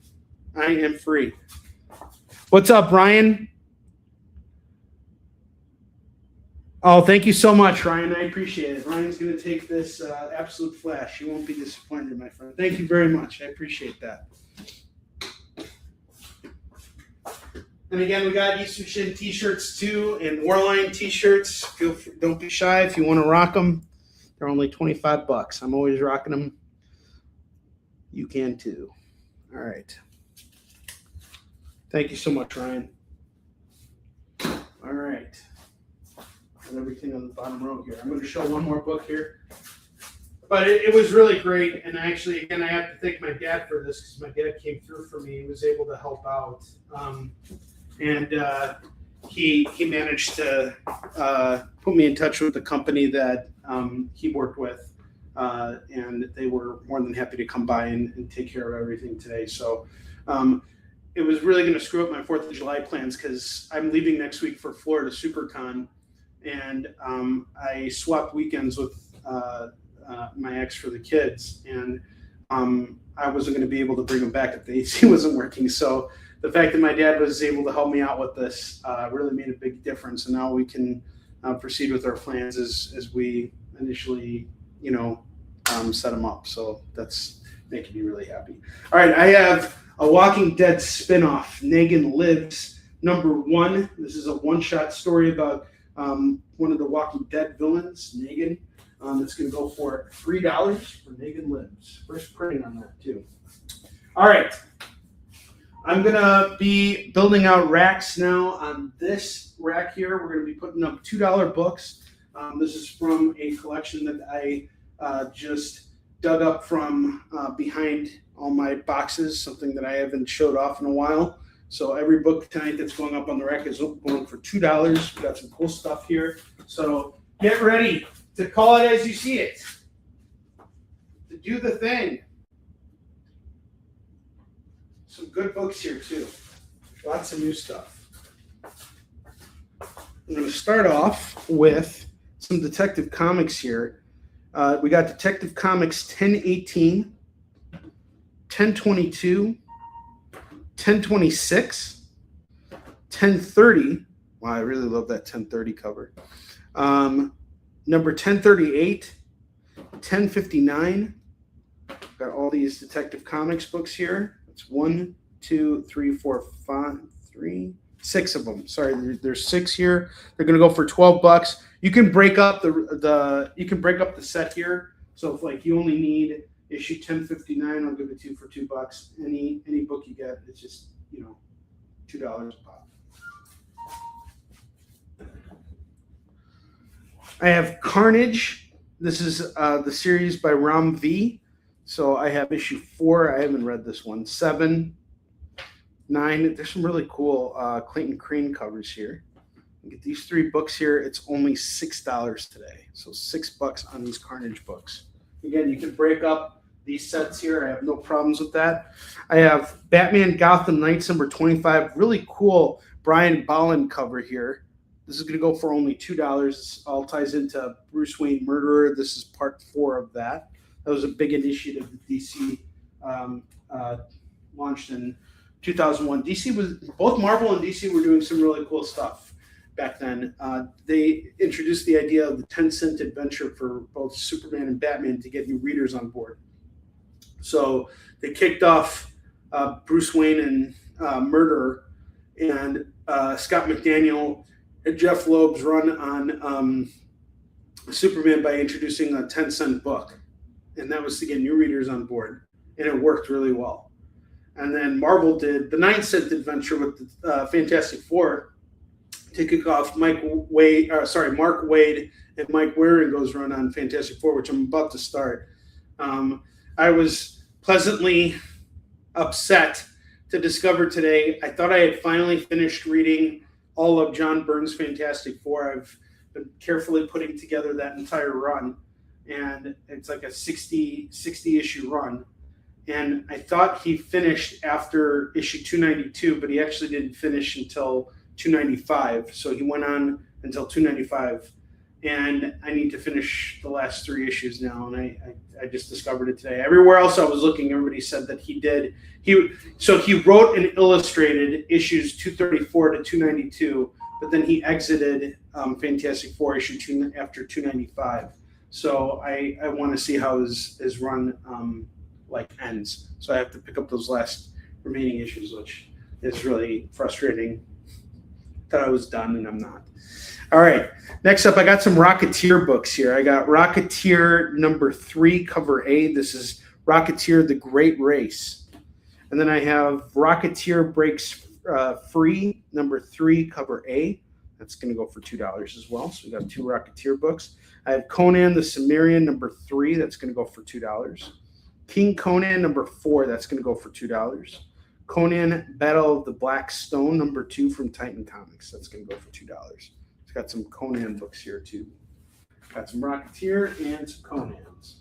I am free. What's up, Ryan? Oh, thank you so much, Ryan. I appreciate it. Ryan's going to take this absolute flash. You won't be disappointed, my friend. Thank you very much. I appreciate that. And again, we got YI SOON SHIN t-shirts too, and Warline t-shirts. Feel free, don't be shy if you want to rock them. They're only $25. I'm always rocking them. You can too. All right. Thank you so much, Ryan. All right. And everything on the bottom row here. I'm going to show one more book here. But it was really great. And actually, again, I have to thank my dad for this because my dad came through for me. He was able to help out. And he managed to put me in touch with the company that he worked with. And they were more than happy to come by and take care of everything today. So it was really going to screw up my 4th of July plans because I'm leaving next week for Florida SuperCon. And I swapped weekends with my ex for the kids. And I wasn't going to be able to bring them back if the AC wasn't working. So the fact that my dad was able to help me out with this really made a big difference. And now we can proceed with our plans as we initially, you know, set them up. So that's making me really happy. All right, I have a Walking Dead spinoff, Negan Lives, #1. This is a one-shot story about one of the Walking Dead villains, Negan. It's going to go for $3 for Negan Lives. First printing on that, too. All right. I'm going to be building out racks now. On this rack here, we're going to be putting up $2 books. This is from a collection that I just dug up from behind all my boxes, something that I haven't showed off in a while. So every book tonight that's going up on the rack is going for $2. We got some cool stuff here. So get ready to call it as you see it. To do the thing. Some good books here too. Lots of new stuff. I'm going to start off with some Detective Comics here. We got Detective Comics 1018, 1022, 1026, 1030. Wow, I really love that 1030 cover. Number 1038, 1059. Got all these Detective Comics books here. It's 1, 2, 3, 4, 5, 6 of them. Sorry, there's 6 here. They're gonna go for $12. You can break up the set here. So if like you only need issue 1059, I'll give it to you for $2. Any book you get, it's just, you know, $2 a pop. I have Carnage. This is the series by Ram V. So I have issue 4. I haven't read this one. 7, 9. There's some really cool Clayton Crane covers here. You get these 3 books here. It's only $6 today. So $6 on these Carnage books. Again, you can break up these sets here. I have no problems with that. I have Batman Gotham Knights #25. Really cool Brian Bolland cover here. This is going to go for only $2. This all ties into Bruce Wayne Murderer. This is part 4 of that. That was a big initiative that DC launched in 2001. DC was, both Marvel and DC were doing some really cool stuff back then. They introduced the idea of the 10-cent adventure for both Superman and Batman to get new readers on board. So they kicked off Bruce Wayne and Murderer, and Scott McDaniel and Jeff Loeb's run on Superman by introducing a 10-cent book. And that was to get new readers on board. And it worked really well. And then Marvel did the 9-cent adventure with the Fantastic Four to kick off Mark Waid and Mike Wieringo's run on Fantastic Four, which I'm about to start. I was pleasantly upset to discover today. I thought I had finally finished reading all of John Byrne's Fantastic Four. I've been carefully putting together that entire run, and it's like a 60 issue run. And I thought he finished after issue 292, but he actually didn't finish until 295. So he went on until 295. And I need to finish the last 3 issues now, and I just discovered it today. Everywhere else I was looking, everybody said that he did. So he wrote and illustrated issues 234 to 292, but then he exited Fantastic Four issue 2 after 295. So I want to see how his run ends. So I have to pick up those last remaining issues, which is really frustrating. Thought I was done, and I'm not. All right, next up, I got some Rocketeer books here. I got Rocketeer number 3, cover A. This is Rocketeer: The Great Race. And then I have Rocketeer Breaks Free number 3, cover A. That's going to go for $2 as well. So we got 2 Rocketeer books. I have Conan the Cimmerian number 3. That's going to go for $2. King Conan number 4. That's going to go for $2. Conan Battle of the Black Stone number 2 from Titan Comics. That's going to go for $2. It's got some Conan books here too. Got some Rocketeer and some Conans.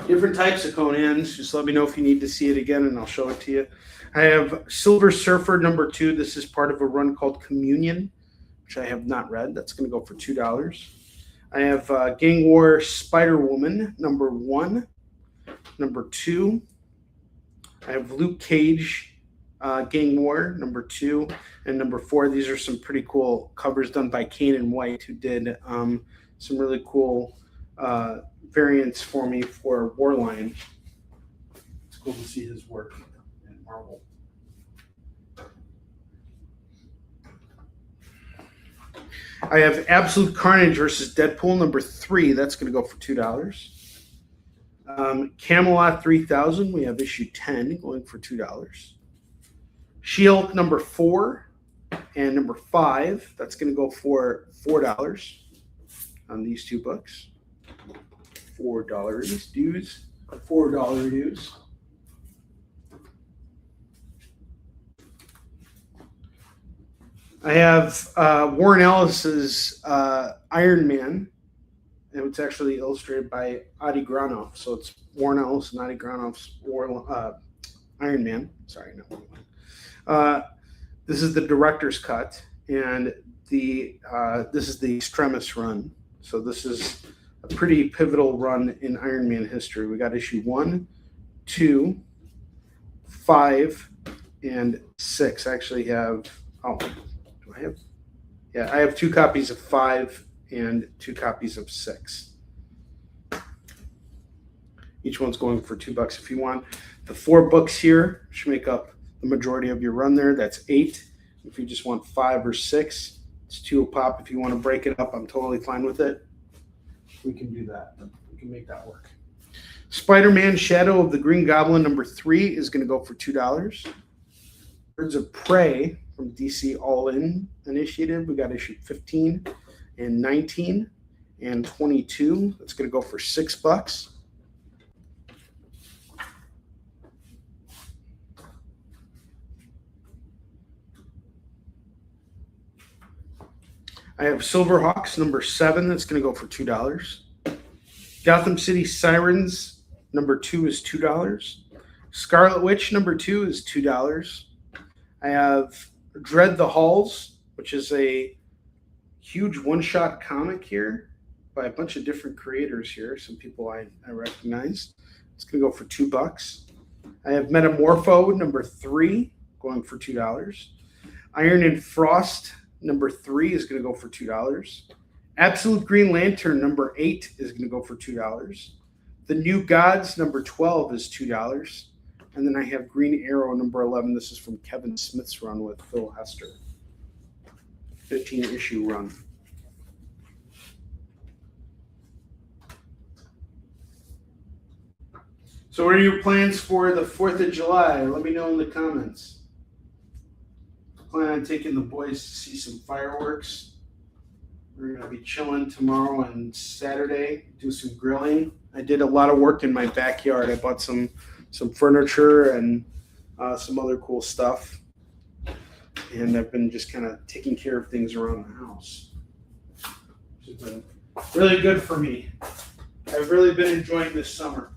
Different types of Conans. Just let me know if you need to see it again, and I'll show it to you. I have Silver Surfer number 2. This is part of a run called Communion, which I have not read. That's going to go for $2. I have Gang War Spider-Woman number 1, number 2. I have Luke Cage Gang War number 2 and number 4. These are some pretty cool covers done by Kane and White, who did some really cool variants for me for Warline. It's cool to see his work in Marvel. I have Absolute Carnage versus Deadpool number 3. That's going to go for $2. Camelot 3000. We have issue 10 going for $2. She-Hulk number 4 and number 5. That's going to go for $4 on these 2 books. $4 dues. $4 dues. I have Warren Ellis's Iron Man, and it's actually illustrated by Adi Granoff. So it's Warren Ellis and Adi Granoff's Iron Man. Sorry, not Warren. This is the director's cut, and this is the Extremis run. So this is a pretty pivotal run in Iron Man history. We got issue 1, 2, 5, and 6. I actually have, I have 2 copies of 5 and 2 copies of 6. Each one's going for $2 if you want. The 4 books here should make up the majority of your run there. That's 8. If you just want 5 or 6, it's 2 a pop. If you want to break it up, I'm totally fine with it. We can do that. We can make that work. Spider-Man Shadow of the Green Goblin number 3 is going to go for $2. Birds of Prey from DC All-In Initiative. We got issue 15 and 19 and 22. That's going to go for $6. I have Silverhawks number 7. That's going to go for $2. Gotham City Sirens number 2 is $2. Scarlet Witch number 2 is $2. I have Dread the Halls, which is a huge one-shot comic here. by a bunch of different creators here. Some people I recognize. It's going to go for $2. I have Metamorpho number 3 going for $2. Iron and Frost number 3 is going to go for $2. Absolute Green Lantern number 8 is going to go for $2. The New Gods number 12 is $2. And then I have Green Arrow number 11. This is from Kevin Smith's run with Phil Hester. 15-issue run. So what are your plans for the 4th of July? Let me know in the comments. Plan on taking the boys to see some fireworks. We're going to be chilling tomorrow and Saturday, do some grilling. I did a lot of work in my backyard. I bought some furniture and some other cool stuff. And I've been just kind of taking care of things around the house, which has been really good for me. I've really been enjoying this summer.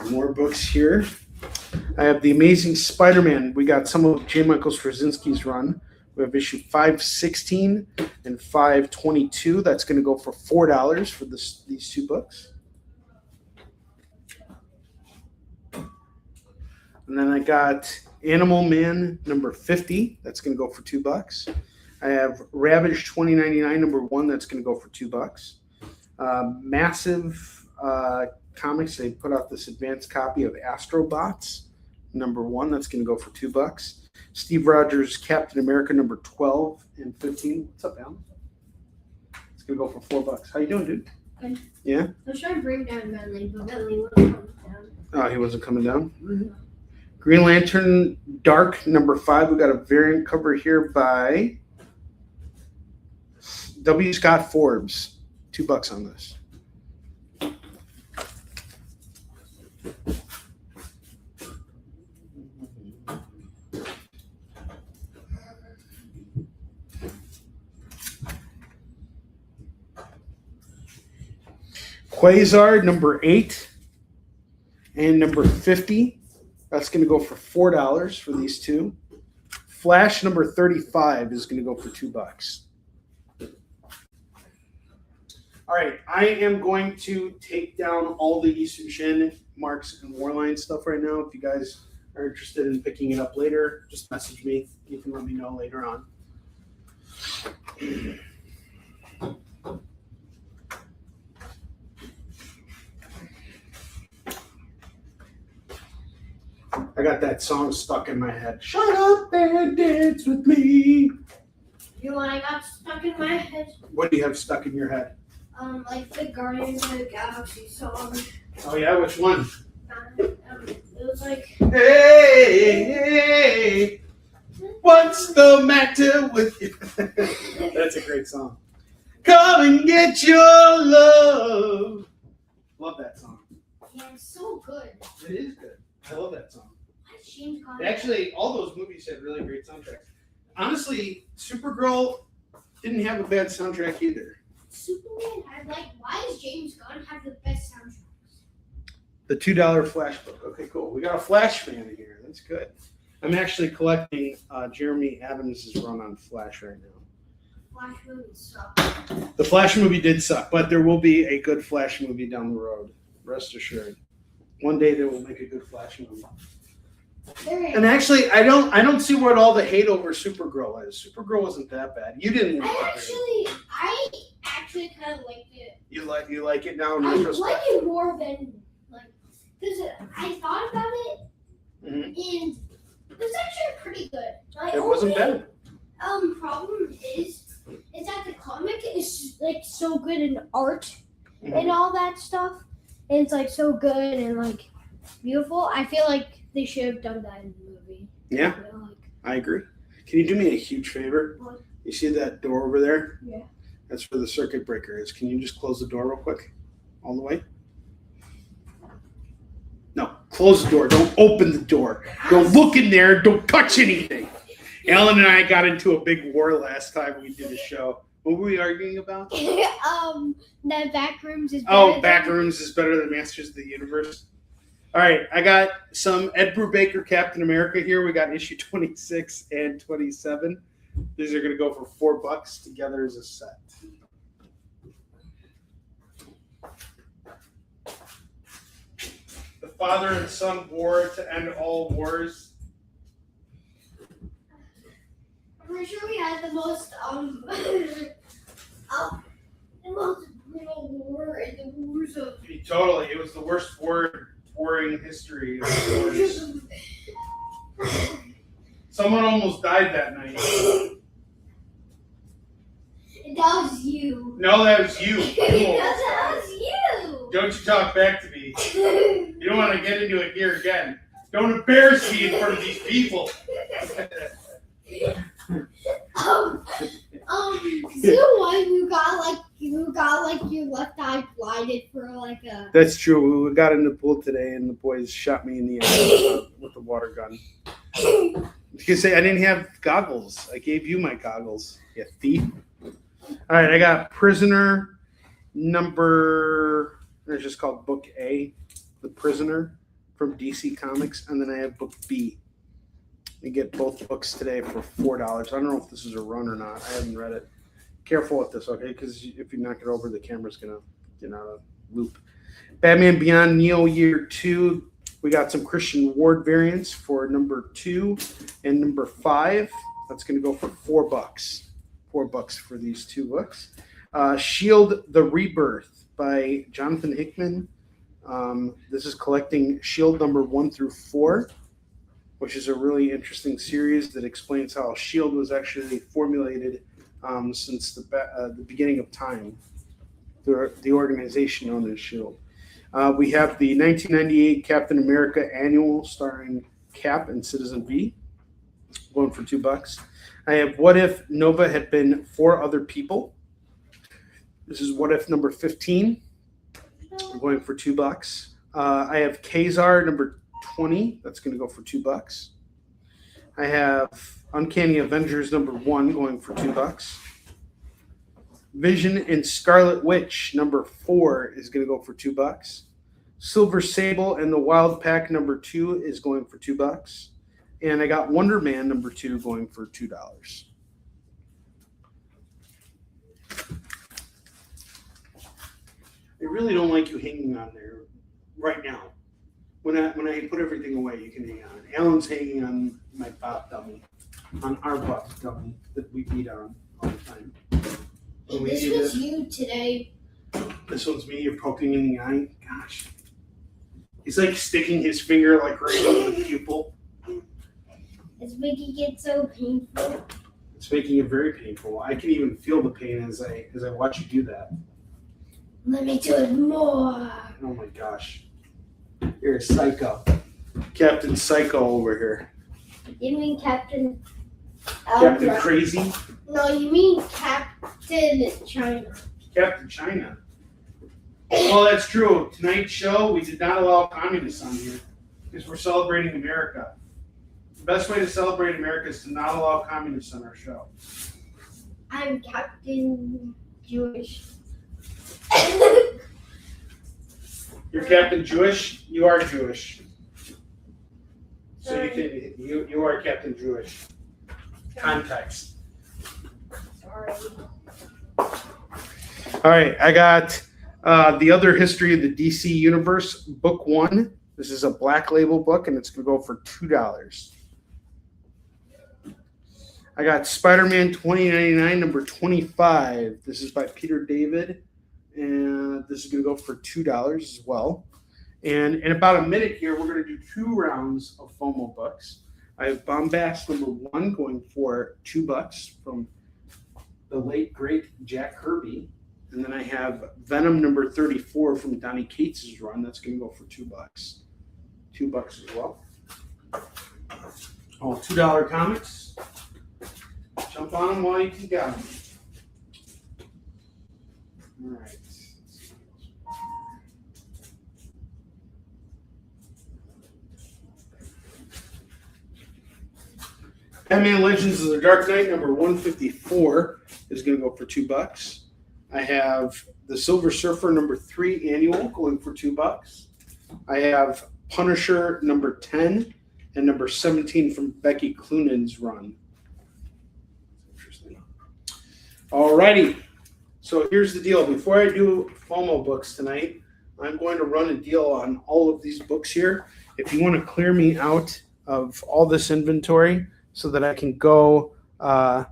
More books here. I have The Amazing Spider-Man. We got some of J. Michael Straczynski's run. We have issue 516 and 522. That's going to go for $4 for these 2 books. And then I got Animal Man number 50. That's going to go for $2. I have Ravage 2099 number 1. That's going to go for $2. Massive Comics, they put out this advanced copy of Astrobots number 1. That's going to go for $2. Steve Rogers Captain America number 12 and 15. What's up, Alan? It's going to go for $4. How you doing, dude? Good. Yeah? I was trying to bring down Bentley, but Bentley wasn't coming down. Oh, he wasn't coming down? Mm-hmm. Green Lantern Dark number 5. We got a variant cover here by W. Scott Forbes. $2 on this. Quasar number 8 and number 50. That's going to go for $4 for these 2. Flash number 35 is going to go for $2. All right, I am going to take down all the YI SOON SHIN, Marks, and Warline stuff right now. If you guys are interested in picking it up later, just message me. You can let me know later on. I got that song stuck in my head. Shut up and dance with me. You know what I got stuck in my head? What do you have stuck in your head? Like the Guardians of the Galaxy song. Oh yeah, which one? It was like, Hey, what's the matter with you? That's a great song. Come and get your love. Love that song. yeah, it's so good. It is good. I love that song. Why is James Gunn? Actually, all those movies had really great soundtracks. Honestly, Supergirl didn't have a bad soundtrack either. Superman had why does James Gunn have the best soundtracks? The $2 Flash book. Okay, cool. We got a Flash fan here. That's good. I'm actually collecting Jeremy Adams' run on Flash right now. Flash movies suck. The Flash movie did suck, but there will be a good Flash movie down the road. Rest assured. One day they will make a good Flash movie. And actually, I don't see what all the hate over Supergirl is. Supergirl wasn't that bad. You didn't like it. I actually kind of liked it. You like it now in I retrospect? like it more than because I thought about it Mhm. and it was actually pretty good. It wasn't bad. Problem is that the comic is so good in art and all that stuff. And it's so good and beautiful. I feel like they should have done that in the movie. Yeah, I agree. Can you do me a huge favor? What? You see that door over there? Yeah. That's where the circuit breaker is. Can you just close the door real quick? All the way? No, close the door. Don't open the door. Don't look in there. Don't touch anything. Alan and I got into a big war last time we did a show. What were we arguing about? That Backrooms is better Oh, than- Backrooms is better than Masters of the Universe. All right, I got some Ed Brubaker Captain America here. We got issue 26 and 27. These are going to go for $4 together as a set. The father and son war to end all wars. I'm pretty sure we had the most the most brutal war in the wars of Totally, it was the worst war in history. Of wars. Someone almost died that night. That was you. No, that was you. That was you. Don't you talk back to me. You don't want to get into it here again. Don't embarrass me in front of these people. You know what? You got like your left eye blinded for like a. That's true. We got in the pool today, and the boys shot me in the eye with the water gun. You can say I didn't have goggles. I gave you my goggles, you thief. All right, I got Prisoner number. It's just called Book A, The Prisoner from DC Comics, and then I have Book B. You get both books today for $4. I don't know if this is a run or not. I haven't read it. Careful with this, okay? Because if you knock it over, the camera's gonna get out of loop. Batman Beyond Neo Year 2. We got some Christian Ward variants for number 2 and number 5. That's gonna go for $4. $4 for these two books. Shield the Rebirth by Jonathan Hickman. This is collecting Shield number 1 through 4, which is a really interesting series that explains how Shield was actually formulated since the beginning of time. The organization known as Shield. We have the 1998 Captain America Annual starring Cap and Citizen V, going for $2. I have What If Nova Had Been 4 Other People. This is What If number 15. I'm going for $2. I have Kazar number 20. That's going to go for $2. I have Uncanny Avengers number 1 going for $2. Vision and Scarlet Witch number 4 is going to go for $2. Silver Sable and the Wild Pack number 2 is going for $2. And I got Wonder Man number 2 going for $2. I really don't like you hanging on there right now. When I put everything away, you can hang on. Alan's hanging on my pop dummy, on our pop dummy that we beat on all the time. When we This need was it- you today. This one's me. You're poking in the eye. Gosh, he's like sticking his finger like right over the pupil. It's making it so painful. It's making it very painful. I can even feel the pain as I watch you do that. Let me do it more. Oh my gosh, you're a psycho, Captain Psycho over here. You mean Captain? Captain Crazy, No, you mean Captain China. Captain China. Well, that's true. Tonight's show, we did not allow communists on here because we're celebrating America. The best way to celebrate America is to not allow communists on our show. I'm Captain Jewish. You're Captain Jewish. You are Jewish. So you are Captain Jewish. Context. Sorry. All right, I got The Other History of the DC Universe, Book 1. This is a Black Label book, and it's going to go for $2. I got Spider-Man 2099, number 25. This is by Peter David, and this is going to go for $2 as well. And in about a minute here, we're going to do 2 rounds of FOMO books. I have Bombast number 1 going for $2 from the late, great Jack Kirby. And then I have Venom number 34 from Donny Cates' run. That's going to go for $2. $2 as well. Oh, $2 comics. Jump on them while you can get them. All right. Batman Legends of the Dark Knight, number 154. is going to go for $2. I have the Silver Surfer number 3 annual going for $2. I have Punisher number 10 and number 17 from Becky Cloonan's run. Interesting. Alrighty. So here's the deal. Before I do FOMO books tonight, I'm going to run a deal on all of these books here. If you want to clear me out of all this inventory so that I can go, and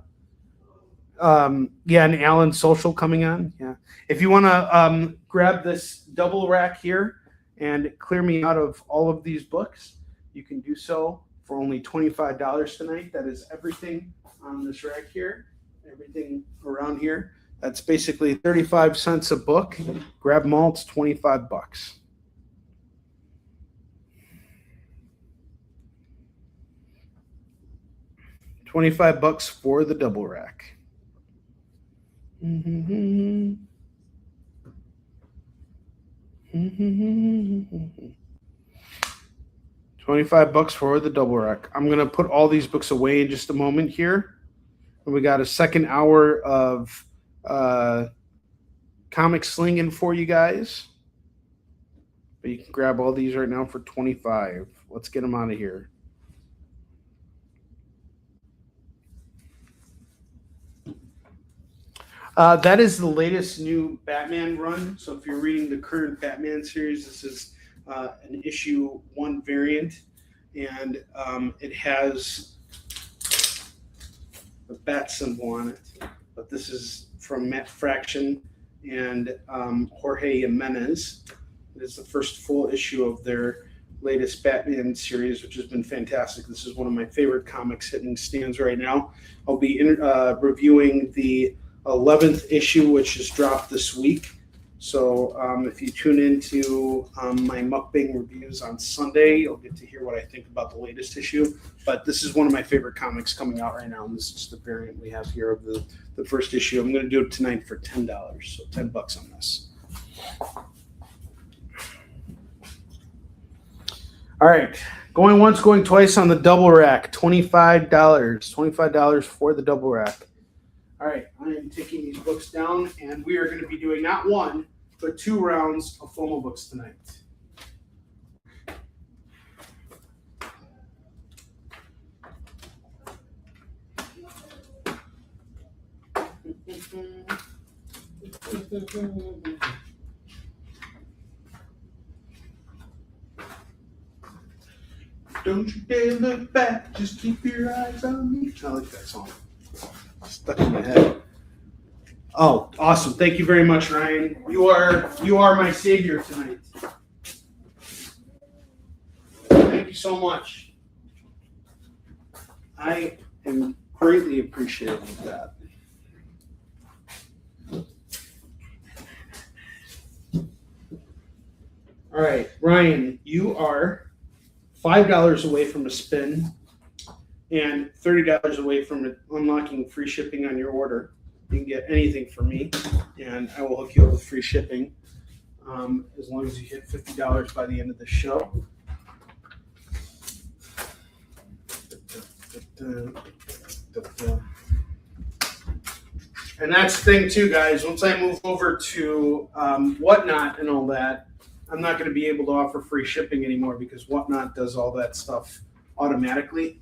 Alan's social coming on. Yeah. If you want to grab this double rack here and clear me out of all of these books, you can do so for only $25 tonight. That is everything on this rack here, everything around here. That's basically 35 cents a book. Grab them all, it's 25 bucks. $25 for the double rack. 25 bucks for the double rack. I'm going to put all these books away in just a moment here. And we got a second hour of comic slinging for you guys. But you can grab all these right now for 25. Let's get them out of here. That is the latest new Batman run. So if you're reading the current Batman series, this is an issue 1 variant. And it has the bat symbol on it. But this is from Matt Fraction and Jorge Jimenez. It is the first full issue of their latest Batman series, which has been fantastic. This is one of my favorite comics hitting stands right now. I'll be reviewing the 11th issue, which is dropped this week. So if you tune into my mukbang reviews on Sunday, you'll get to hear what I think about the latest issue. But this is one of my favorite comics coming out right now, and this is the variant we have here of the first issue. I'm going to do it tonight for $10, so $10 on this. All right, going once, going twice on the double rack, $25. $25 for the double rack. All right, I am taking these books down, and we are going to be doing not 1, but 2 rounds of FOMO books tonight. Don't you dare look back, just keep your eyes on me. I like that song. Stuck in my head. Oh, awesome. Thank you very much, Ryan. You are my savior tonight. Thank you so much. I am greatly appreciative of that. All right, Ryan, you are $5 away from a spin and $30 away from unlocking free shipping on your order. You can get anything from me, and I will hook you up with free shipping as long as you hit $50 by the end of the show. And that's the thing too, guys. Once I move over to Whatnot and all that, I'm not going to be able to offer free shipping anymore because Whatnot does all that stuff automatically.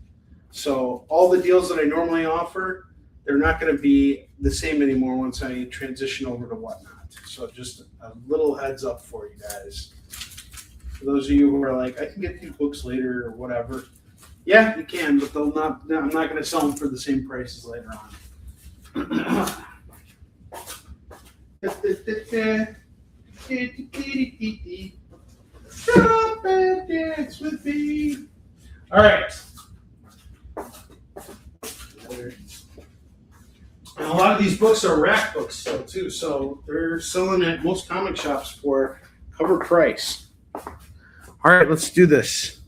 So all the deals that I normally offer, they're not going to be the same anymore once I transition over to Whatnot. So just a little heads up for you guys. For those of you who are like, I can get these books later or whatever. Yeah, you can, but I'm not going to sell them for the same prices later on. Shut up and dance with me. All right. And a lot of these books are rack books still too, so they're selling at most comic shops for cover price. All right, let's do this.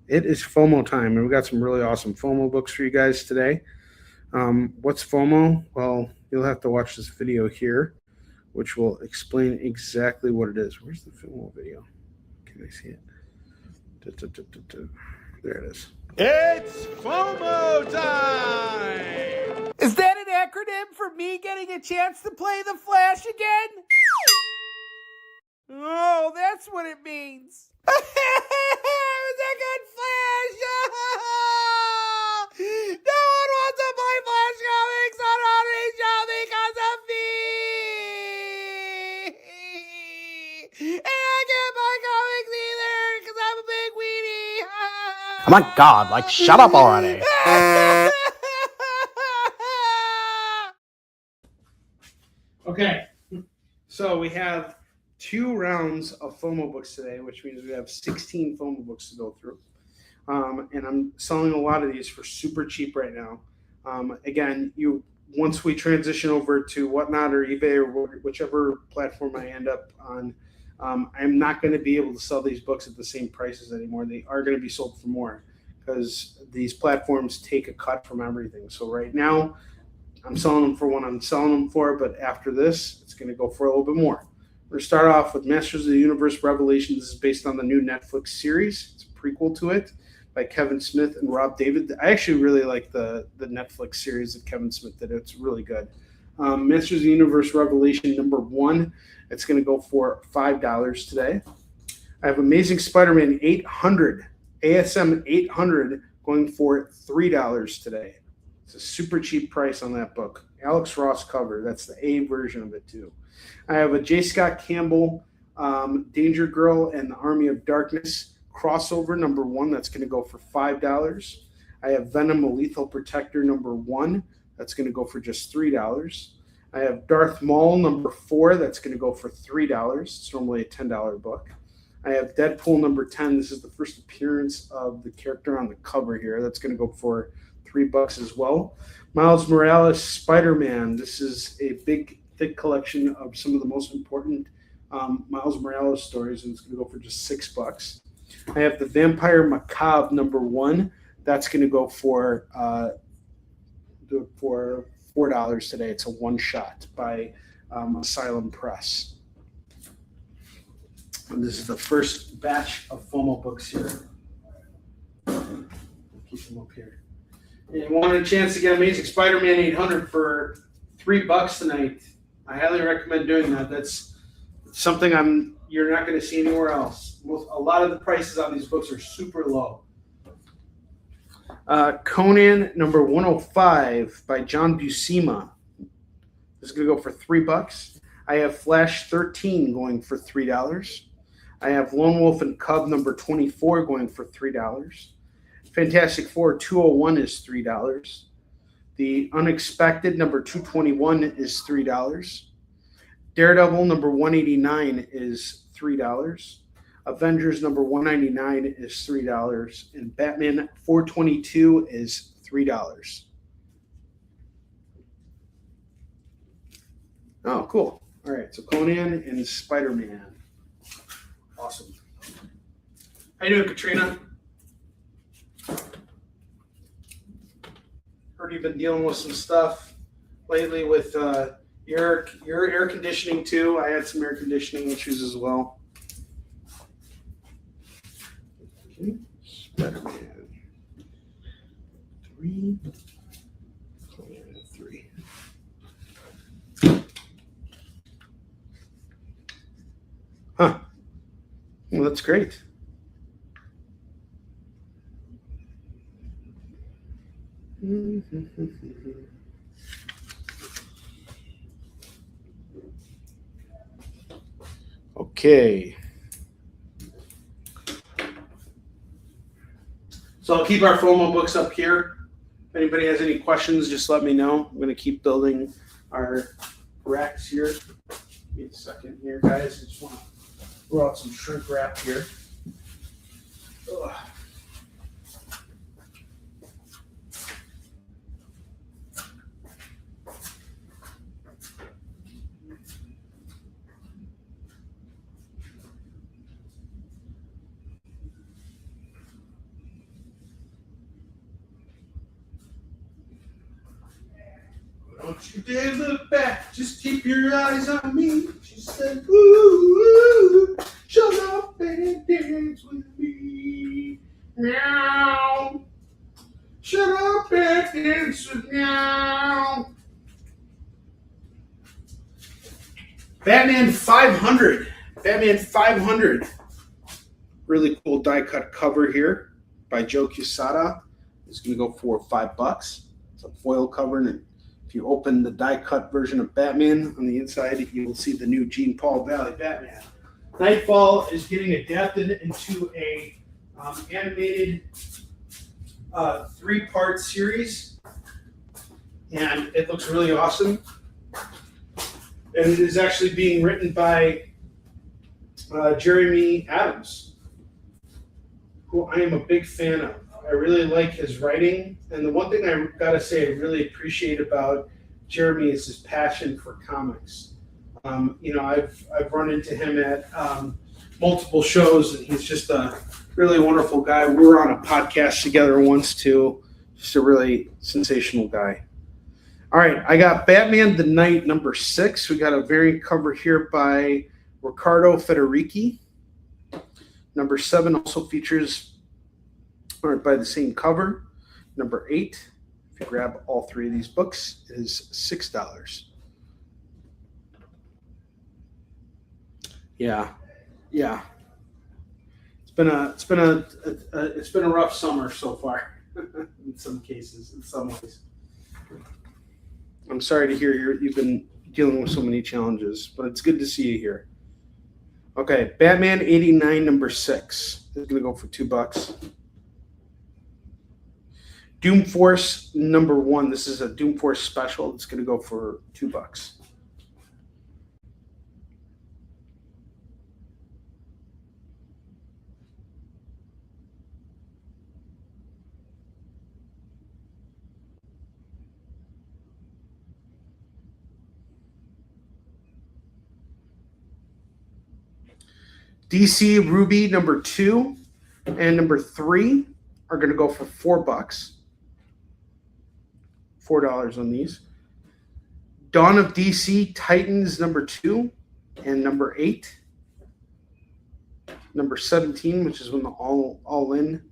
It is FOMO time, and we've got some really awesome FOMO books for you guys today. What's FOMO? Well, you'll have to watch this video here, which will explain exactly what it is. Where's the FOMO video? Can I see it? There it is. It's FOMO time! Is that an acronym? acronym for me getting a chance to play the Flash again? Oh, that's what it means. It was a good Flash! No one wants to play Flash comics on Onrie Show because of me! And I can't buy comics either because I'm a big weenie! Oh my God, like, shut up already. Okay, so we have 2 rounds of FOMO books today, which means we have 16 FOMO books to go through. And I'm selling a lot of these for super cheap right now. Again, once we transition over to Whatnot or eBay or whichever platform I end up on, I'm not going to be able to sell these books at the same prices anymore. They are going to be sold for more because these platforms take a cut from everything. So right now, I'm selling them for what I'm selling them for, but after this, it's going to go for a little bit more. We're going to start off with Masters of the Universe Revelation. This is based on the new Netflix series. It's a prequel to it by Kevin Smith and Rob David. I actually really like the Netflix series that Kevin Smith did. It's really good. Masters of the Universe Revelation #1. It's going to go for $5 today. I have Amazing Spider-Man 800, ASM 800, going for $3 today. It's a super cheap price on that book. Alex Ross cover. That's the A version of it too. I have a J. Scott Campbell, Danger Girl and the Army of Darkness crossover #1. That's going to go for $5. I have Venom: A Lethal Protector #1. That's going to go for just $3. I have Darth Maul #4. That's going to go for $3. It's normally a $10 book. I have Deadpool #10. This is the first appearance of the character on the cover here. That's going to go for $3 as well. Miles Morales Spider-Man. This is a big, thick collection of some of the most important Miles Morales stories, and it's going to go for just $6. I have the Vampire Macabre #1. That's going to go for $4 today. It's a one-shot by Asylum Press. And this is the first batch of FOMO books here. Keep them up here. And you wanted a chance to get Amazing Spider-Man 800 for $3 tonight. I highly recommend doing that. That's something you're not going to see anywhere else. A lot of the prices on these books are super low. Conan #105 by John Buscema. This is going to go for $3. I have Flash 13 going for $3. I have Lone Wolf and Cub #24 going for $3. Fantastic Four 201 is $3. The Unexpected #221 is $3. Daredevil #189 is $3. Avengers #199 is $3. And Batman 422 is $3. Oh, cool. All right, so Conan and Spider-Man. Awesome. How you doing, Katrina? Heard you've been dealing with some stuff lately with your air conditioning too. I had some air conditioning issues as well. Okay. Spider-Man 3. Conan 3. Huh. Well, that's great. Okay. So I'll keep our FOMO books up here. If anybody has any questions, just let me know. I'm going to keep building our racks here. Give me a second here, guys. I just want to throw out some shrink wrap here. Ugh. Don't you dare look back, just keep your eyes on me. She said, ooh, shut up and dance with me. Meow. Shut up and dance with meow. Batman 500. Batman 500. Really cool die cut cover here by Joe Quesada. It's going to go for $5. It's a foil cover, and if you open the die cut version of Batman on the inside, you will see the new Gene Paul Valley Batman. Nightfall is getting adapted into a animated 3-part series, and it looks really awesome. And it is actually being written by Jeremy Adams, who I am a big fan of. I really like his writing, and the one thing I gotta say I really appreciate about Jeremy is his passion for comics. I've run into him at multiple shows, and he's just a really wonderful guy. We were on a podcast together once too. Just a really sensational guy. All right, I got Batman the Knight number 6. We got a variant cover here by Riccardo Federici. Number 7 also features art by the same cover. Number 8, if you grab all 3 of these books, is $6. Yeah. It's been a rough summer so far, in some cases, in some ways. I'm sorry to hear you've been dealing with so many challenges, but it's good to see you here. Okay, Batman 89 number 6 is going to go for $2. Doom Force number 1. This is a Doom Force special. It's going to go for $2. DC Ruby number 2 and number 3 are going to go for $4. $4 on these. Dawn of DC Titans number 2 and number 8. Number 17, which is when the All-In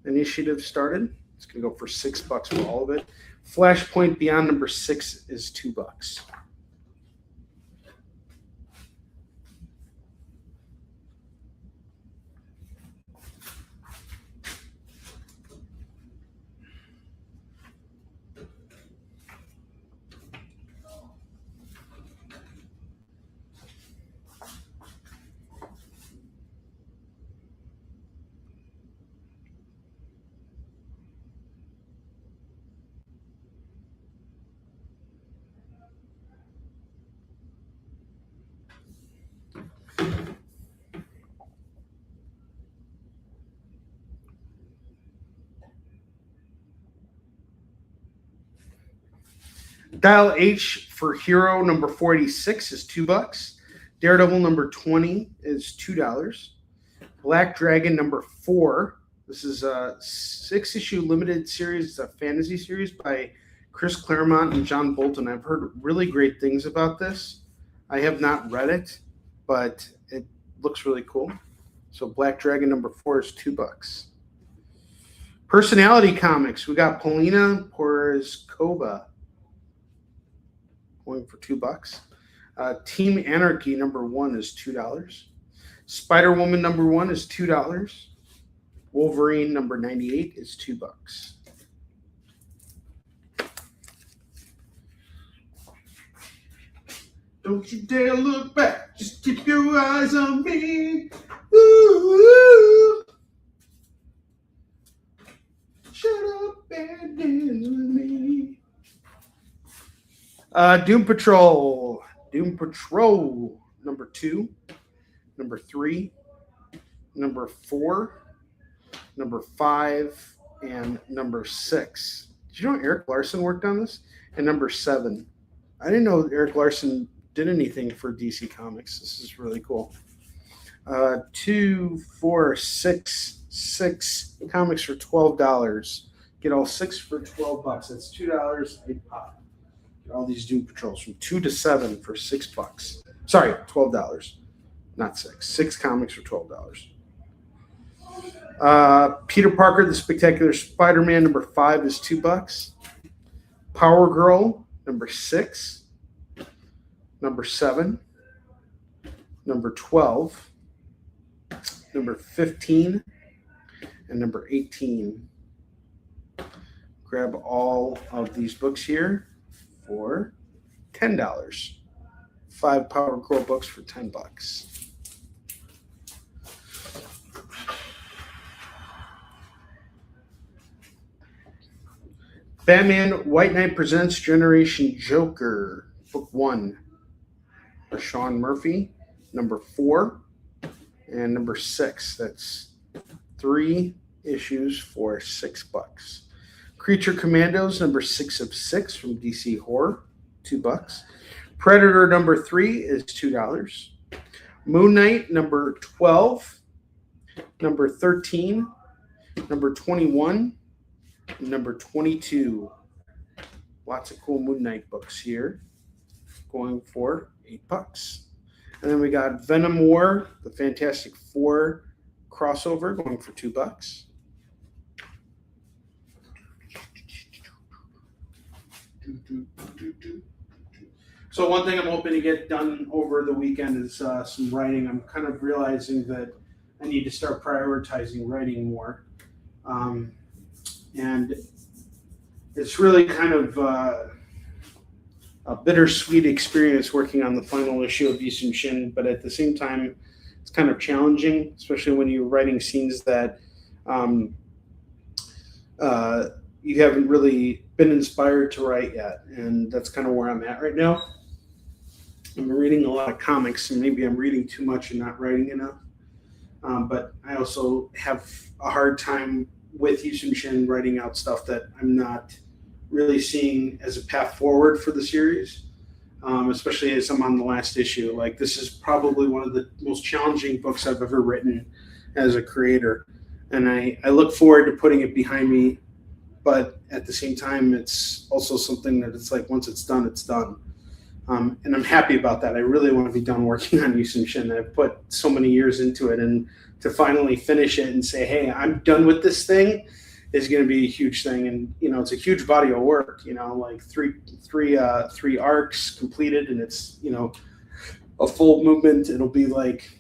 initiative started. It's going to go for $6 for all of it. Flashpoint Beyond number 6 is $2. Dial H for Hero number 46 is $2. Daredevil number 20 is $2. Black Dragon number 4. This is a 6-issue limited series. It's a fantasy series by Chris Claremont and John Bolton. I've heard really great things about this. I have not read it, but it looks really cool. So Black Dragon number 4 is $2. Personality Comics. We got Polina Porizkova going for $2. Team Anarchy number 1 is $2. Spider-Woman number 1 is $2. Wolverine number 98 is $2. Don't you dare look back. Just keep your eyes on me. Ooh. Shut up and dance with me. Doom Patrol number 2, number 3, number 4, number 5, and number 6. Did you know Eric Larson worked on this? And number 7. I didn't know Eric Larson did anything for DC Comics. This is really cool. 2, 4, 6 comics for $12. Get all 6 for $12. That's $2 a pop. All these Doom Patrols from 2 to 7 for $6. Sorry, $12, not 6. 6 comics for $12. Peter Parker, the Spectacular Spider-Man number 5 is $2. Power Girl number 6, number 7, number 12, number 15, and number 18. Grab all of these books here for $10. 5 Power Grow books for $10. Batman White Knight Presents Generation Joker, Book 1. For Sean Murphy, number 4, and number 6. That's 3 issues for $6. Creature Commandos, number 6 of 6 from DC Horror, $2. Predator number 3 is $2. Moon Knight number 12, number 13, number 21, and number 22. Lots of cool Moon Knight books here, going for $8. And then we got Venom War, the Fantastic Four crossover, going for $2. So one thing I'm hoping to get done over the weekend is some writing. I'm kind of realizing that I need to start prioritizing writing more. And it's really kind of a bittersweet experience working on the final issue of YI SOON SHIN, but at the same time, it's kind of challenging, especially when you're writing scenes that you haven't really been inspired to write yet. And that's kind of where I'm at right now. I'm reading a lot of comics, and maybe I'm reading too much and not writing enough. But I also have a hard time with YI SOON SHIN writing out stuff that I'm not really seeing as a path forward for the series, especially as I'm on the last issue. Like, this is probably one of the most challenging books I've ever written as a creator. And I look forward to putting it behind me, but at the same time, it's also something that it's like, once it's done, it's done. And I'm happy about that. I really want to be done working on YI SOON SHIN. I've put so many years into it, and to finally finish it and say, hey, I'm done with this thing, is going to be a huge thing. And, you know, it's a huge body of work, you know, like three arcs completed, and it's, you know, a full movement. It'll be like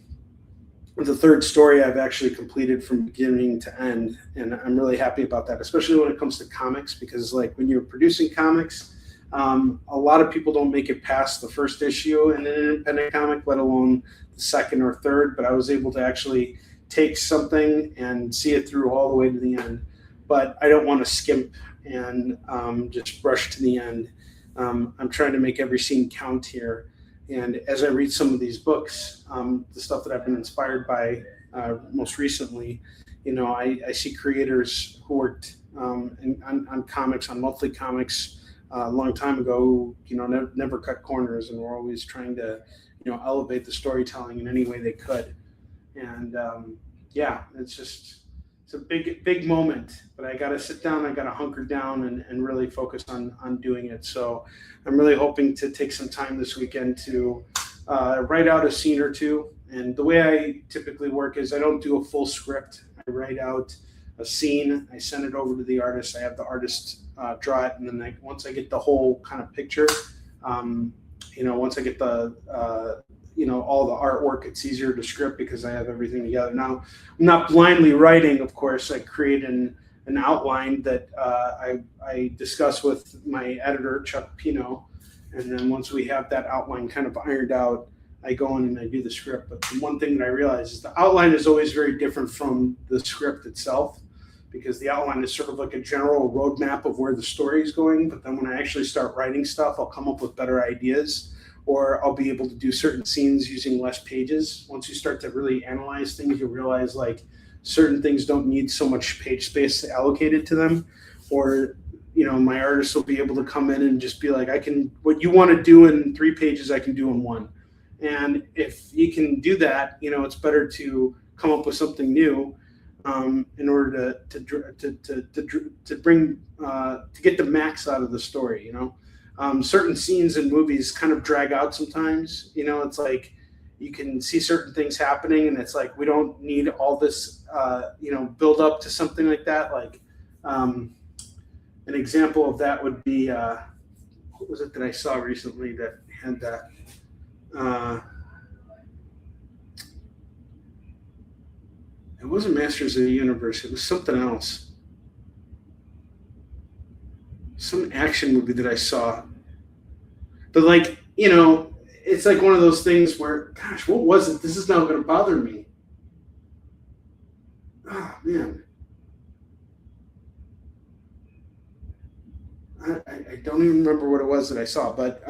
the 3rd story I've actually completed from beginning to end. And I'm really happy about that, especially when it comes to comics, because like when you're producing comics, a lot of people don't make it past the 1st issue in an independent comic, let alone the 2nd or 3rd. But I was able to actually take something and see it through all the way to the end. But I don't want to skimp and just rush to the end. I'm trying to make every scene count here. And as I read some of these books, the stuff that I've been inspired by most recently, you know, I see creators who worked on comics, on monthly comics a long time ago, who, you know, never cut corners, and were always trying to, you know, elevate the storytelling in any way they could. And yeah, it's a big moment, but I got to sit down, I got to hunker down and really focus on doing it. So I'm really hoping to take some time this weekend to write out a scene or two. And the way I typically work is I don't do a full script. I write out a scene, I send it over to the artist, I have the artist draw it, and then once I get the whole kind of picture, you know, once I get the you know, all the artwork, it's easier to script because I have everything together. Now, I'm not blindly writing, of course. I create an outline that I discuss with my editor, Chuck Pino, and then once we have that outline kind of ironed out, I go in and I do the script. But the one thing that I realize is the outline is always very different from the script itself, because the outline is sort of like a general roadmap of where the story is going. But then when I actually start writing stuff, I'll come up with better ideas, or I'll be able to do certain scenes using less pages. Once you start to really analyze things, you'll realize like certain things don't need so much page space allocated to them, or, you know, my artist will be able to come in and just be like, what you want to do in 3 pages, I can do in 1. And if you can do that, you know, it's better to come up with something new in order to bring to get the max out of the story, you know. Certain scenes in movies kind of drag out sometimes. You know, it's like you can see certain things happening, and it's like, we don't need all this, you know, build up to something like that. Like an example of that would be, what was it that I saw recently that had that? It wasn't Masters of the Universe. It was something else. Some action movie that I saw. But like, you know, it's like one of those things where, gosh, what was it? This is now going to bother me. Oh, man. I don't even remember what it was that I saw, but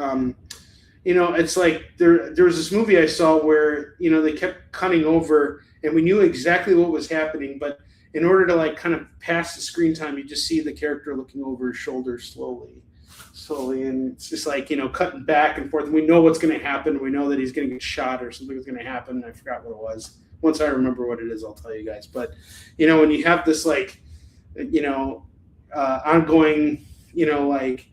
you know, it's like there was this movie I saw where, you know, they kept cutting over and we knew exactly what was happening, but in order to like kind of pass the screen time, you just see the character looking over his shoulder slowly, and it's just like, you know, cutting back and forth. And we know what's going to happen. We know that he's going to get shot or something's going to happen. I forgot what it was. Once I remember what it is, I'll tell you guys. But, you know, when you have this like, you know, ongoing, you know, like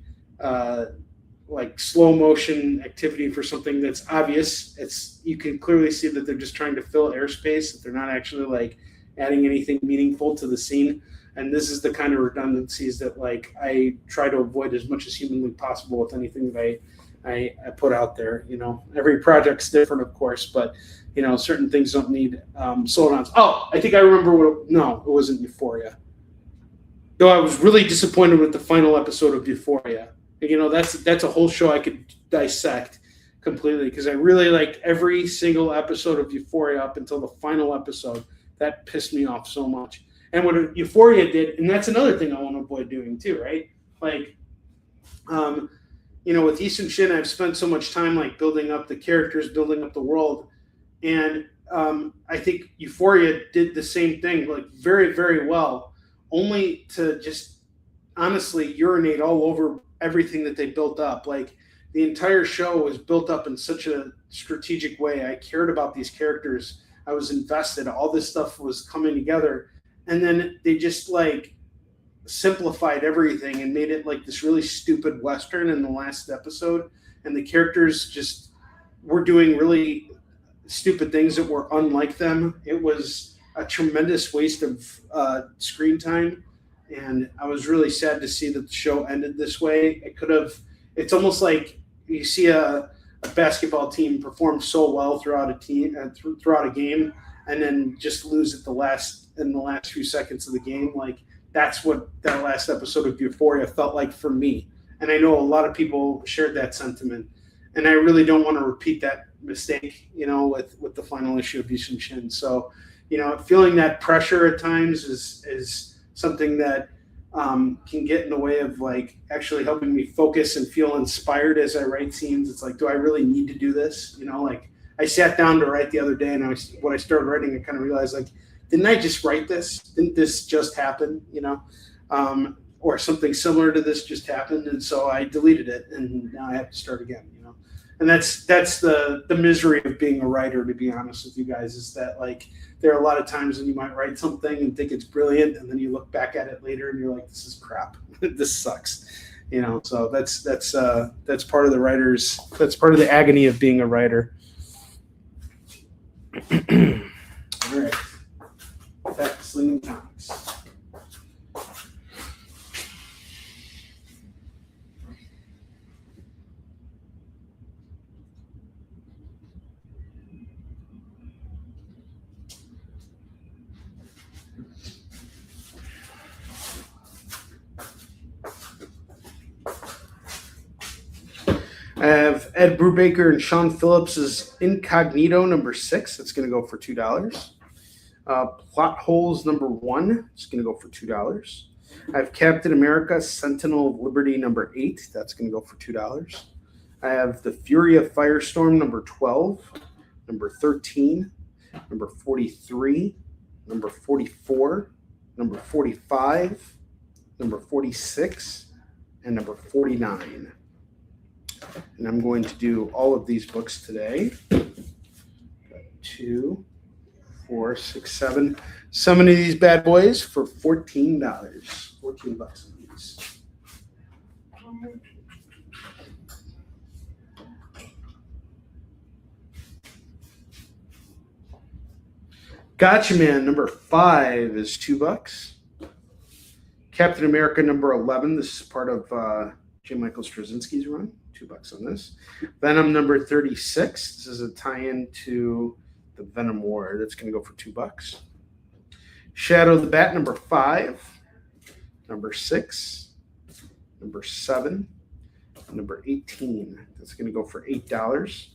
slow motion activity for something that's obvious, it's, you can clearly see that they're just trying to fill airspace, that they're not actually like adding anything meaningful to the scene. And this is the kind of redundancies that like I try to avoid as much as humanly possible with anything that I put out there. You know, every project's different, of course, but you know, certain things don't need slowdowns. Oh, I think I remember no, it wasn't Euphoria. Though I was really disappointed with the final episode of Euphoria. You know, that's a whole show I could dissect completely, because I really liked every single episode of Euphoria up until the final episode. That pissed me off so much. And what Euphoria did, and that's another thing I want to avoid doing too, right? Like, you know, with YI SOON SHIN, I've spent so much time like building up the characters, building up the world, and I think Euphoria did the same thing, like very, very well, only to just honestly urinate all over everything that they built up. Like the entire show was built up in such a strategic way. I cared about these characters. I was invested. All this stuff was coming together. And then they just like simplified everything and made it like this really stupid Western in the last episode. And the characters just were doing really stupid things that were unlike them. It was a tremendous waste of screen time. And I was really sad to see that the show ended this way. It could have, it's almost like you see a basketball team perform so well throughout a game, and then just lose at the last few seconds of the game. Like that's what that last episode of Euphoria felt like for me. And I know a lot of people shared that sentiment. And I really don't want to repeat that mistake, you know, with the final issue of YI SOON SHIN. So, you know, feeling that pressure at times is something that can get in the way of like actually helping me focus and feel inspired as I write scenes. It's like, do I really need to do this? You know, like I sat down to write the other day, and when I started writing, I kind of realized like, didn't I just write this? Didn't this just happen? You know, or something similar to this just happened, and so I deleted it, and now I have to start again. You know, and that's the misery of being a writer. To be honest with you guys, is that like there are a lot of times when you might write something and think it's brilliant, and then you look back at it later and you're like, this is crap. This sucks. You know, so that's part of the writer's, that's part of the agony of being a writer. All right. Back to Slinging Comics. I have Ed Brubaker and Sean Phillips's Incognito #6. That's going to go for $2. Plot Holes #1. It's going to go for $2. I have Captain America Sentinel of Liberty #8. That's going to go for $2. I have The Fury of Firestorm #12, #13, #43, #44, #45, #46, and #49. And I'm going to do all of these books today. 2, 4, 6, 7. 7 of these bad boys for $14. $14 on these. Gotcha Man #5 is $2. Captain America #11. This is part of J. Michael Straczynski's run. $2 on this. Venom #36. This is a tie-in to the Venom War. That's going to go for $2. Shadow the Bat, number 5, number 6, number 7, number 18. That's going to go for $8.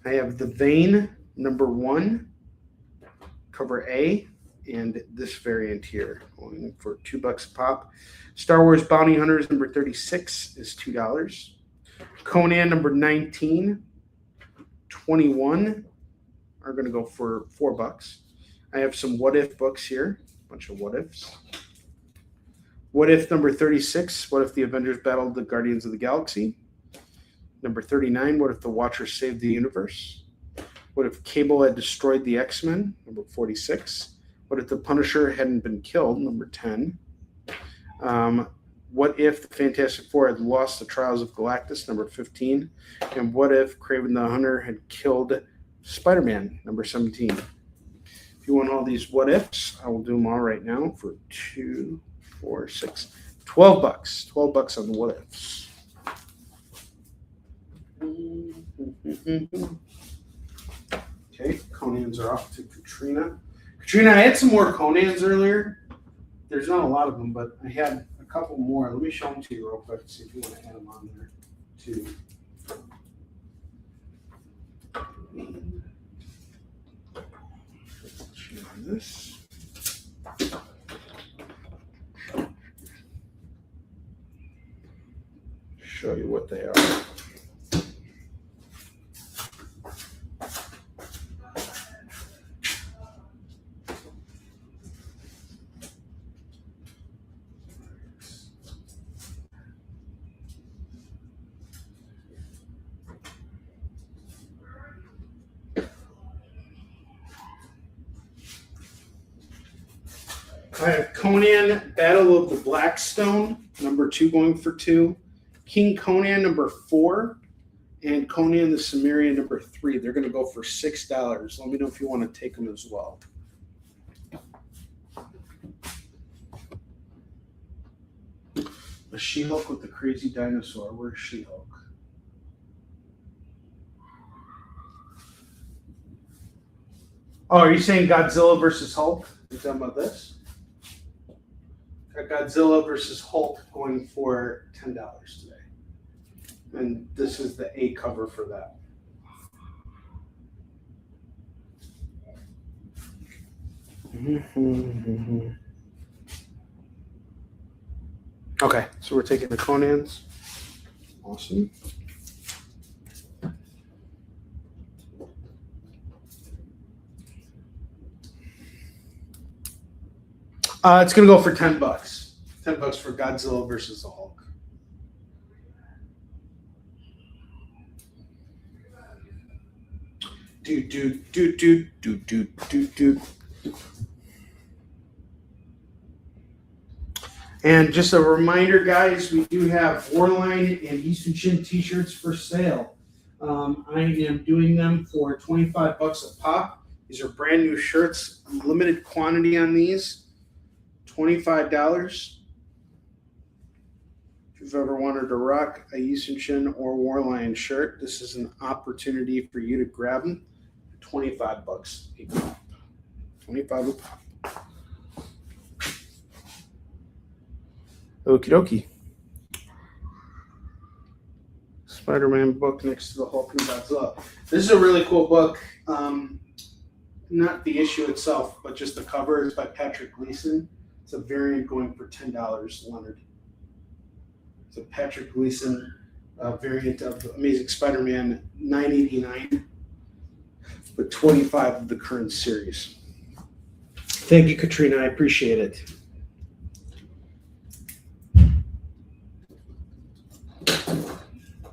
I have The Vein, number 1, cover A, and this variant here, going for $2 a pop. Star Wars Bounty Hunters, number 36, is $2. Conan, number 19, 21 are going to go for $4. I have some What If books here, a bunch of What Ifs. What If number 36, What If the Avengers battled the Guardians of the Galaxy? Number 39, What If the Watchers saved the universe? What If Cable had destroyed the X-Men? Number 46. What If the Punisher hadn't been killed? Number 10. What If the Fantastic Four had lost the Trials of Galactus? Number 15. And What If Kraven the Hunter had killed Spider-Man? Number 17. If you want all these What Ifs, I will do them all right now for $2, $4, $6, $12. $12 on the What Ifs. Okay, Conans are off to Katrina. Katrina, I had some more Conans earlier. There's not a lot of them, but I had a couple more. Let me show them to you real quick, see if you want to add them on there too. This. Show you what they are. I have Conan, Battle of the Blackstone, number 2 going for $2. King Conan, number 4. And Conan the Cimmerian, number 3. They're going to go for $6. Let me know if you want to take them as well. A She-Hulk with the crazy dinosaur. Where's She-Hulk? Oh, are you saying Godzilla versus Hulk? You talking about this? Got Godzilla versus Hulk going for $10 today. And this is the A cover for that. Okay, so we're taking the Conans. Awesome. It's going to go for $10. $10 for Godzilla versus the Hulk. And just a reminder, guys, we do have Warline and YI SOON SHIN t-shirts for sale. I am doing them for $25 a pop. These are brand new shirts. Limited quantity on these. $25. If you've ever wanted to rock a YI SOON SHIN or Warline shirt, this is an opportunity for you to grab them. $25 a pop. $25 a pop. Okie dokie. Spider-Man book next to the Hulk and Godzilla. This is a really cool book. Not the issue itself, but just the cover. It's by Patrick Gleason. It's a variant going for $10, Leonard. It's a Patrick Gleason variant of Amazing Spider-Man, $9.89, but $25 of the current series. Thank you, Katrina. I appreciate it.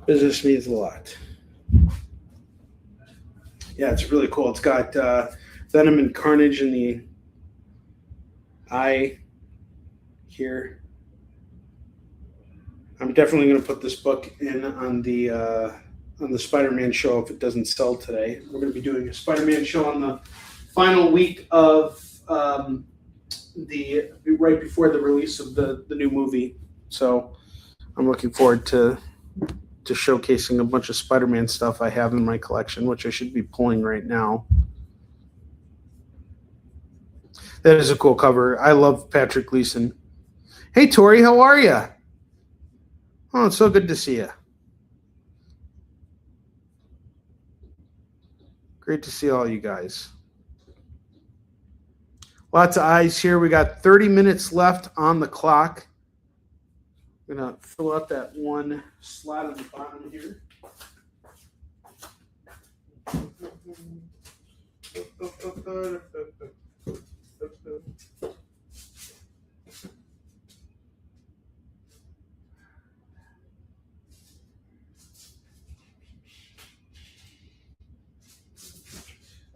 Business means a lot. Yeah, it's really cool. It's got Venom and Carnage in the eye here. I'm definitely going to put this book in on the Spider-Man show if it doesn't sell today. We're going to be doing a Spider-Man show on the final week of right before the release of the new movie. So I'm looking forward to showcasing a bunch of Spider-Man stuff I have in my collection, which I should be pulling right now. That is a cool cover. I love Patrick Gleason. Hey, Tori, how are you? Oh, it's so good to see you. Great to see all you guys. Lots of eyes here. We got 30 minutes left on the clock. I'm going to fill out that one slot on the bottom here.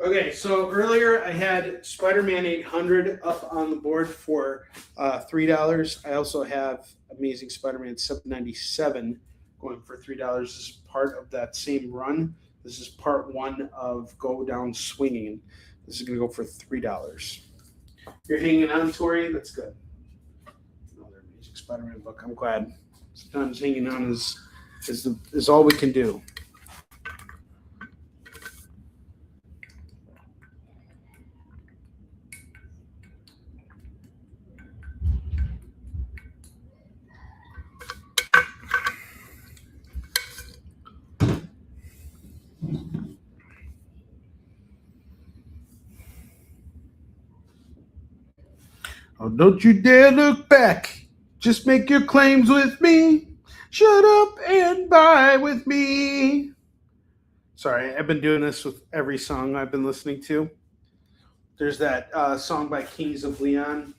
Okay, so earlier I had Spider-Man 800 up on the board for $3. I also have Amazing Spider-Man 797 going for $3. This is part of that same run. This is part one of Go Down Swinging. This is going to go for $3. You're hanging on, Tori? That's good. Another Amazing Spider-Man book. I'm glad. Sometimes hanging on is all we can do. Oh, don't you dare look back. Just make your claims with me. Shut up and buy with me. Sorry, I've been doing this with every song I've been listening to. There's that song by Kings of Leon,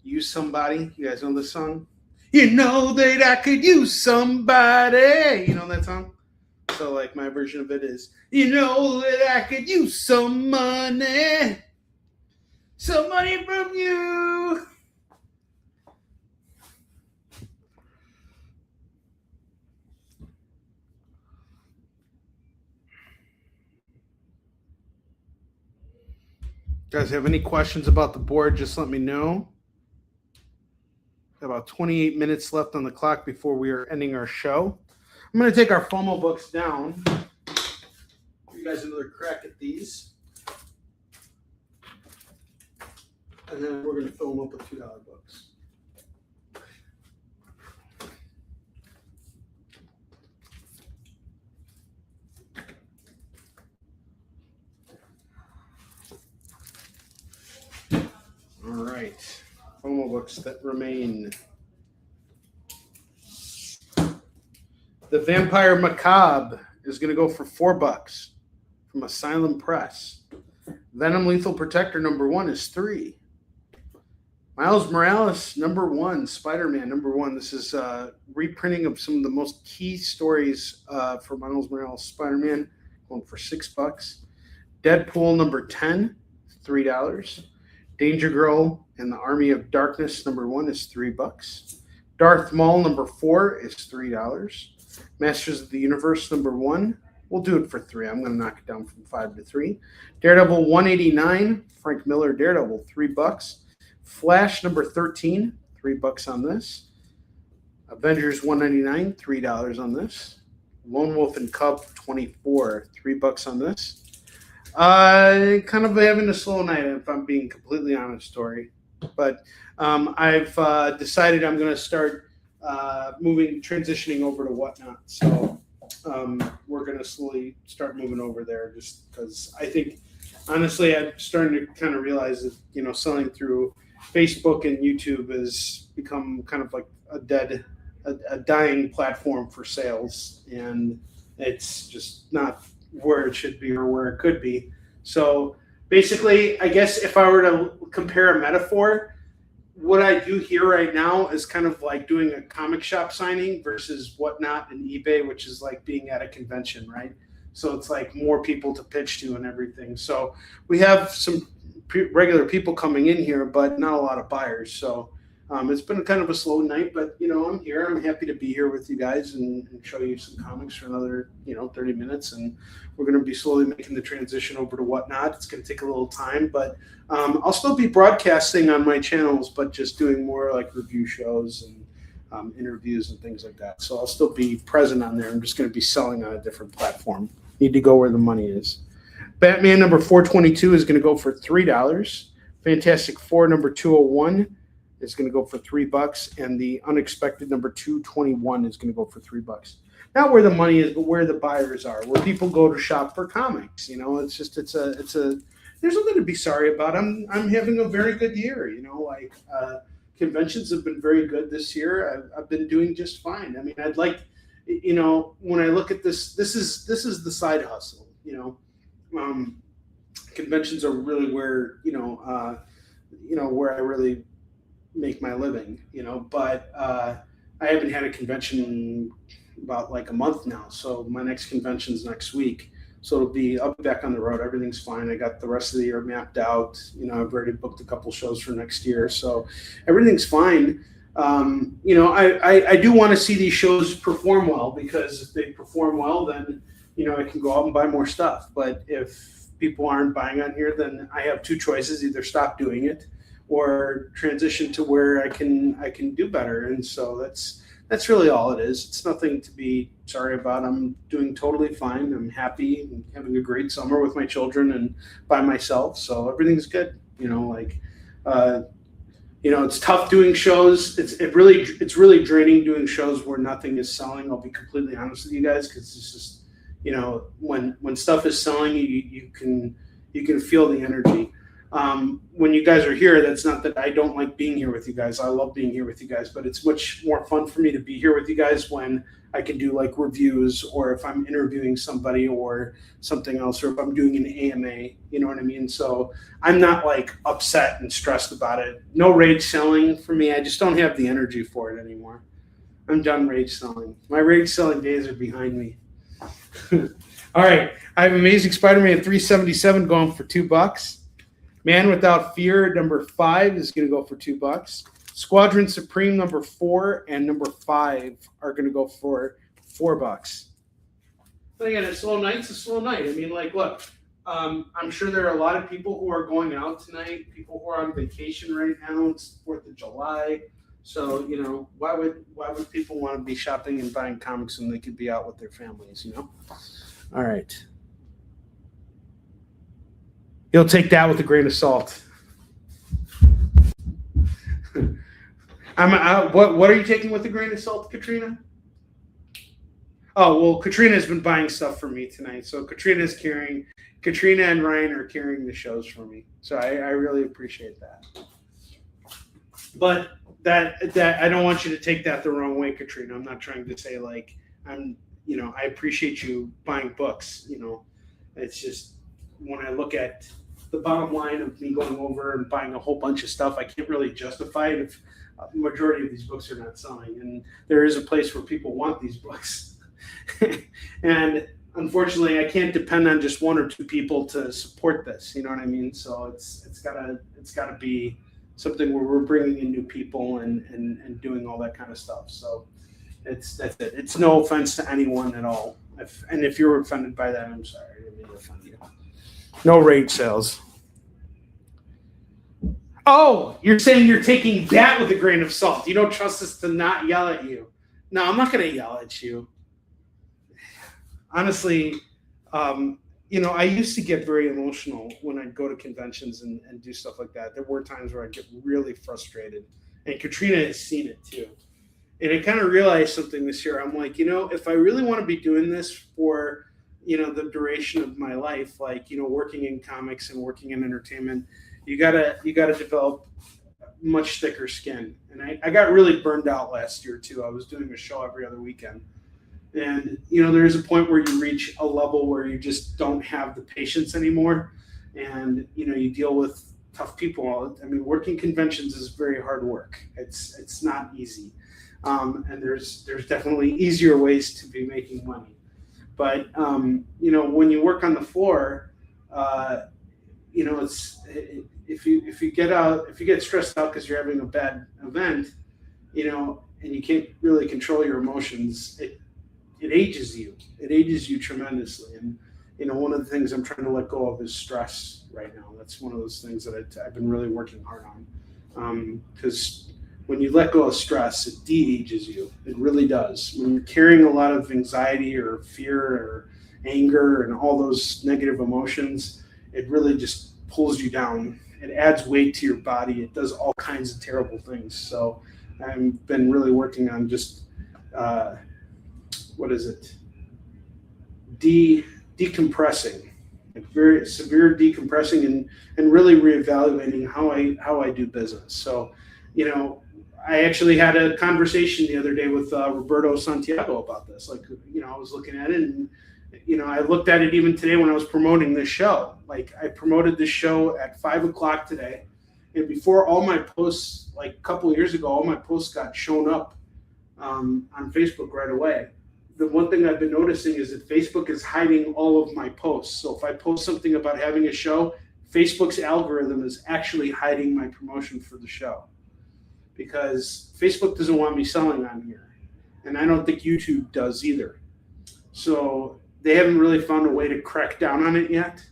Use Somebody. You guys know this song? You know that I could use somebody. You know that song? So, like, my version of it is, you know that I could use some money. Some money from you. Guys, have any questions about the board, just let me know. About 28 minutes left on the clock before we are ending our show. I'm going to take our FOMO books down. Give you guys another crack at these. And then we're going to fill them up with $2 books. All right. FOMO books that remain. The Vampire Macabre is going to go for $4 from Asylum Press. Venom Lethal Protector #1 is $3. Miles Morales #1, Spider-Man #1. This is a reprinting of some of the most key stories for Miles Morales Spider-Man, going for $6. Deadpool #10, $3. Danger Girl and the Army of Darkness #1 is $3. Darth Maul #4 is $3. Masters of the Universe #1. We'll do it for $3. I'm going to knock it down from 5 to 3. Daredevil 189, Frank Miller Daredevil, $3. Flash #13, $3 on this. Avengers 199, $3 on this. Lone Wolf and Cub 24, $3 on this. Kind of having a slow night, if I'm being completely honest, Tori. But I've decided I'm going to start transitioning over to Whatnot. So we're going to slowly start moving over there, just because I think, honestly, I'm starting to kind of realize that, you know, selling through Facebook and YouTube has become kind of like a dying platform for sales, and it's just not where it should be or where it could be. So basically, I guess if I were to compare a metaphor, what I do here right now is kind of like doing a comic shop signing versus Whatnot and eBay, which is like being at a convention, right? So it's like more people to pitch to and everything. So we have some regular people coming in here, but not a lot of buyers. So it's been kind of a slow night, but, you know, I'm here. I'm happy to be here with you guys and show you some comics for another, 30 minutes. And we're going to be slowly making the transition over to Whatnot. It's going to take a little time, but I'll still be broadcasting on my channels, but just doing more like review shows and interviews and things like that. So I'll still be present on there. I'm just going to be selling on a different platform. Need to go where the money is. Batman #422 is going to go for $3. Fantastic Four number 201 is going to go for $3, and the Unexpected number 221 is going to go for $3. Not where the money is, but where the buyers are, where people go to shop for comics. You know, it's a. There's nothing to be sorry about. I'm having a very good year. You know, like conventions have been very good this year. I've been doing just fine. I mean, I'd like, you know, when I look at this is the side hustle. You know, conventions are really where where I really make my living. You know, but I haven't had a convention in about like a month now. So my next convention's next week. So I'll be back on the road. Everything's fine. I got the rest of the year mapped out. You know, I've already booked a couple shows for next year. So everything's fine. You know, I do want to see these shows perform well, because if they perform well, then, you know, I can go out and buy more stuff. But if people aren't buying on here, then I have two choices: either stop doing it or transition to where I can do better. And so that's really all it is. It's nothing to be sorry about. I'm doing totally fine. I'm happy. I'm having a great summer with my children and by myself. So everything's good. You know, like, you know, it's tough doing shows. It's really draining doing shows where nothing is selling. I'll be completely honest with you guys, because it's just, you know, when stuff is selling, you can feel the energy. When you guys are here, that's not that I don't like being here with you guys. I love being here with you guys, but it's much more fun for me to be here with you guys when I can do like reviews, or if I'm interviewing somebody or something else, or if I'm doing an AMA, you know what I mean? So I'm not like upset and stressed about it. No rage selling for me. I just don't have the energy for it anymore. I'm done rage selling. My rage selling days are behind me. All right. I have Amazing Spider-Man 377 going for $2. Man Without Fear number 5 is going to go for $2. Squadron Supreme number 4 and number 5 are going to go for $4. But again, a slow night's a slow night. I mean, like, look, I'm sure there are a lot of people who are going out tonight, people who are on vacation right now. It's 4th of July. So, you know, why would people want to be shopping and buying comics when they could be out with their families, you know? All right. You'll take that with a grain of salt. What are you taking with a grain of salt, Katrina? Oh, well, Katrina has been buying stuff for me tonight. So Katrina and Ryan are carrying the shows for me. So I really appreciate that. But that I don't want you to take that the wrong way, Katrina. I'm not trying to say like I appreciate you buying books. You know, it's just when I look at the bottom line of me going over and buying a whole bunch of stuff, I can't really justify it if the majority of these books are not selling. And there is a place where people want these books. And unfortunately, I can't depend on just one or two people to support this. You know what I mean? So it's gotta be something where we're bringing in new people and doing all that kind of stuff. So that's it. It's no offense to anyone at all. If you're offended by that, I'm sorry. I didn't mean to offend you. No rage sales. Oh, you're saying you're taking that with a grain of salt. You don't trust us to not yell at you. No, I'm not going to yell at you. Honestly, I used to get very emotional when I'd go to conventions and do stuff like that. There were times where I'd get really frustrated. And Katrina has seen it too. And I kind of realized something this year. I'm like, if I really want to be doing this for the duration of my life, like, working in comics and working in entertainment, you gotta develop much thicker skin. And I got really burned out last year too. I was doing a show every other weekend. And, there's a point where you reach a level where you just don't have the patience anymore. And, you deal with tough people. I mean, working conventions is very hard work. It's not easy. And there's definitely easier ways to be making money. But, when you work on the floor, if you get stressed out because you're having a bad event, and you can't really control your emotions, it ages you. It ages you tremendously. And, one of the things I'm trying to let go of is stress right now. That's one of those things that I've been really working hard on. Because when you let go of stress, it de-ages you. It really does. When you're carrying a lot of anxiety or fear or anger and all those negative emotions, it really just pulls you down. It adds weight to your body. It does all kinds of terrible things. So I've been really working on just decompressing, like very severe decompressing, and really reevaluating how I do business. So, I actually had a conversation the other day with Roberto Santiago about this. Like, I was looking at it, and I looked at it even today when I was promoting this show. Like, I promoted this show at 5:00 today, and before all my posts, like a couple of years ago, all my posts got shown up on Facebook right away. The one thing I've been noticing is that Facebook is hiding all of my posts. So if I post something about having a show, Facebook's algorithm is actually hiding my promotion for the show, because Facebook doesn't want me selling on here. And I don't think YouTube does either. So they haven't really found a way to crack down on it yet.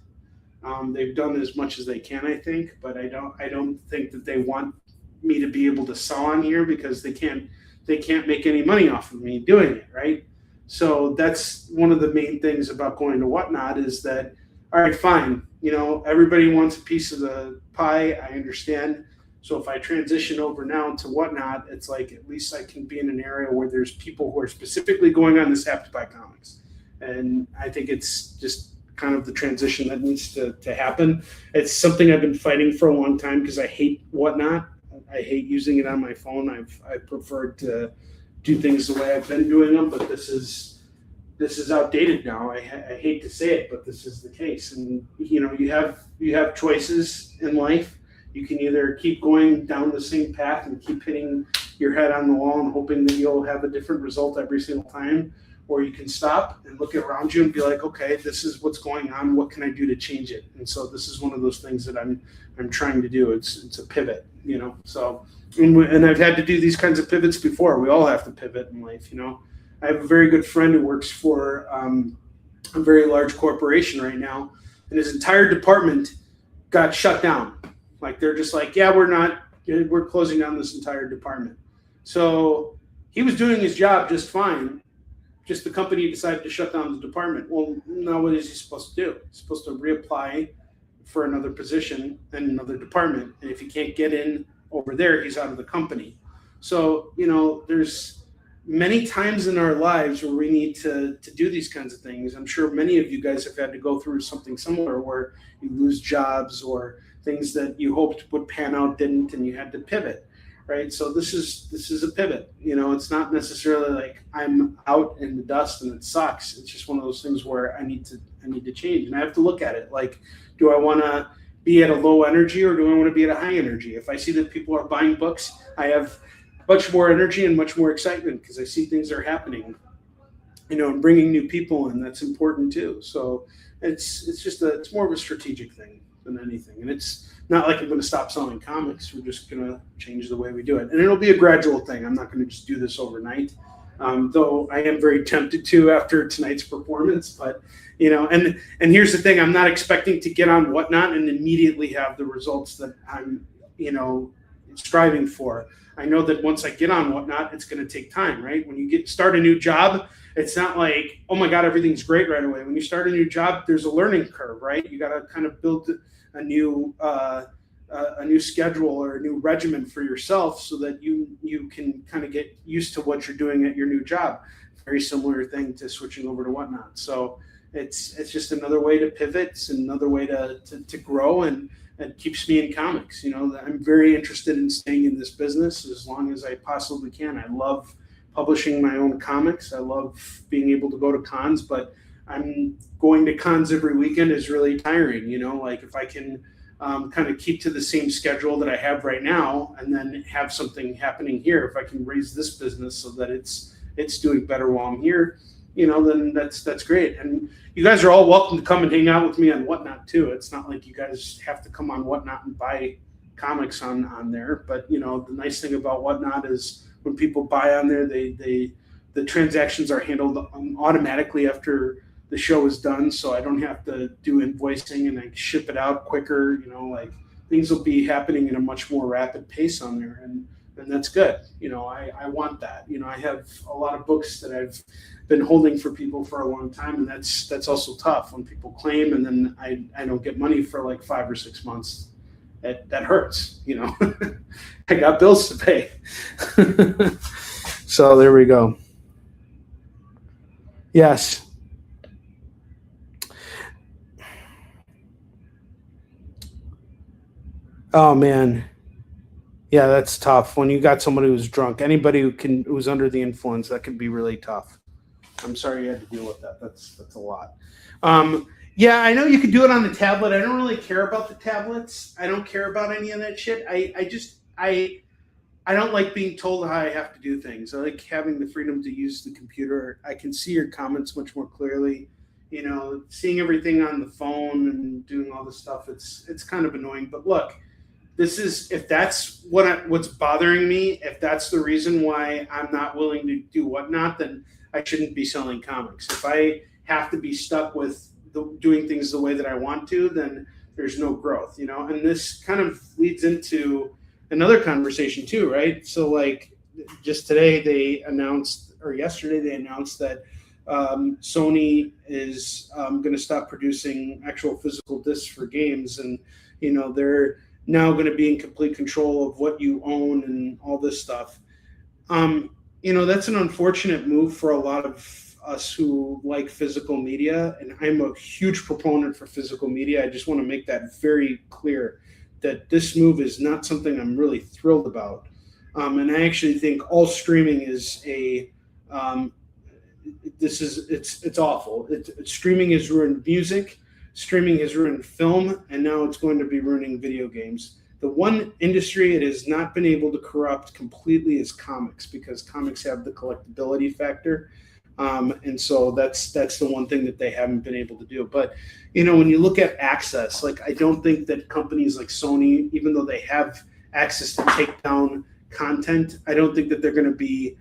They've done as much as they can, I think, but I don't think that they want me to be able to sell on here, because they can't make any money off of me doing it, right? So that's one of the main things about going to Whatnot, is that, all right, fine, everybody wants a piece of the pie. I understand. So if I transition over now to Whatnot, it's like, at least I can be in an area where there's people who are specifically going on this have to buy comics. And I think it's just kind of the transition that needs to happen. It's something I've been fighting for a long time, because I hate Whatnot. I hate using it on my phone. I prefer to do things the way I've been doing them, but this is outdated now. I hate to say it, but this is the case. And you have choices in life. You can either keep going down the same path and keep hitting your head on the wall and hoping that you'll have a different result every single time, or you can stop and look around you and be like, okay, this is what's going on. What can I do to change it? And so this is one of those things that I'm trying to do. It's a pivot, So, and I've had to do these kinds of pivots before. We all have to pivot in life, I have a very good friend who works for a very large corporation right now, and his entire department got shut down. Like, they're just like, yeah, we're closing down this entire department. So he was doing his job just fine. Just the company decided to shut down the department. Well, now what is he supposed to do? He's supposed to reapply for another position in another department. And if he can't get in over there, he's out of the company. So, there's many times in our lives where we need to do these kinds of things. I'm sure many of you guys have had to go through something similar, where you lose jobs or things that you hoped would pan out didn't, and you had to pivot. Right. So this is a pivot. It's not necessarily like I'm out in the dust and it sucks. It's just one of those things where I need to change, and I have to look at it like, do I want to be at a low energy, or do I want to be at a high energy? If I see that people are buying books, I have much more energy and much more excitement, because I see things are happening, and bringing new people in. That's important too. So it's more of a strategic thing than anything. And it's not like I'm going to stop selling comics. We're just going to change the way we do it. And it'll be a gradual thing. I'm not going to just do this overnight. Though I am very tempted to after tonight's performance. But, and here's the thing. I'm not expecting to get on Whatnot and immediately have the results that I'm, striving for. I know that once I get on Whatnot, it's going to take time, right? When you start a new job, it's not like, oh my God, everything's great right away. When you start a new job, there's a learning curve, right? You got to kind of build a new schedule or a new regimen for yourself, so that you can kind of get used to what you're doing at your new job. Very similar thing to switching over to Whatnot. So it's just another way to pivot. It's another way to grow, and it keeps me in comics. I'm very interested in staying in this business as long as I possibly can. I love publishing my own comics. I love being able to go to cons, but I'm going to cons every weekend is really tiring. Like, if I can kind of keep to the same schedule that I have right now, and then have something happening here, if I can raise this business so that it's doing better while I'm here, then that's great. And you guys are all welcome to come and hang out with me on Whatnot too. It's not like you guys have to come on Whatnot and buy comics on there. But the nice thing about Whatnot is when people buy on there, the transactions are handled automatically after the show is done, so I don't have to do invoicing, and I ship it out quicker. Like, things will be happening in a much more rapid pace on there, and that's good. I want that. I have a lot of books that I've been holding for people for a long time, and that's also tough when people claim and then I don't get money for like 5 or 6 months. that hurts, you know. I got bills to pay. So there we go. Yes. Oh man. Yeah, that's tough. When you got somebody who's drunk, anybody who's under the influence, that can be really tough. I'm sorry you had to deal with that. That's a lot. Yeah, I know you could do it on the tablet. I don't really care about the tablets. I don't care about any of that shit. I don't like being told how I have to do things. I like having the freedom to use the computer. I can see your comments much more clearly. You know, seeing everything on the phone and doing all this stuff, it's kind of annoying. But look, this is, if that's what's bothering me, if that's the reason why I'm not willing to do whatnot, then I shouldn't be selling comics. If I have to be stuck with doing things the way that I want to, then there's no growth, you know. And this kind of leads into another conversation too, right? So like just today yesterday they announced that Sony is going to stop producing actual physical discs for games, and you know, they're now going to be in complete control of what you own and all this stuff. You know, that's an unfortunate move for a lot of us who like physical media, and I'm a huge proponent for physical media. I just want to make that very clear that this move is not something I'm really thrilled about. And I actually think all streaming is it's awful. Streaming has ruined music, streaming has ruined film, and now it's going to be ruining video games. The one industry it has not been able to corrupt completely is comics, because comics have the collectability factor. And so that's the one thing that they haven't been able to do. But, you know, when you look at access, like, I don't think that companies like Sony, even though they have access to take down content, I don't think that they're going to be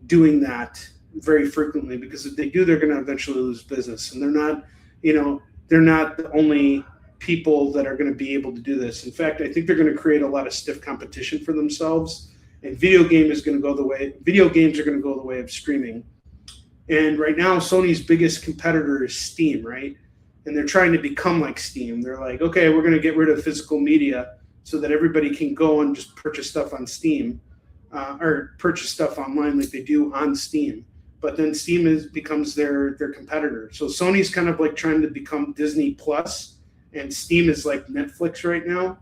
doing that very frequently, because if they do, they're going to eventually lose business. And they're not the only people that are going to be able to do this. In fact, I think they're going to create a lot of stiff competition for themselves. And video games are going to go the way of streaming. And right now, Sony's biggest competitor is Steam, right? And they're trying to become like Steam. They're like, okay, we're going to get rid of physical media so that everybody can go and just purchase stuff on Steam, or purchase stuff online like they do on Steam. But then Steam becomes their competitor. So Sony's kind of like trying to become Disney Plus, and Steam is like Netflix right now.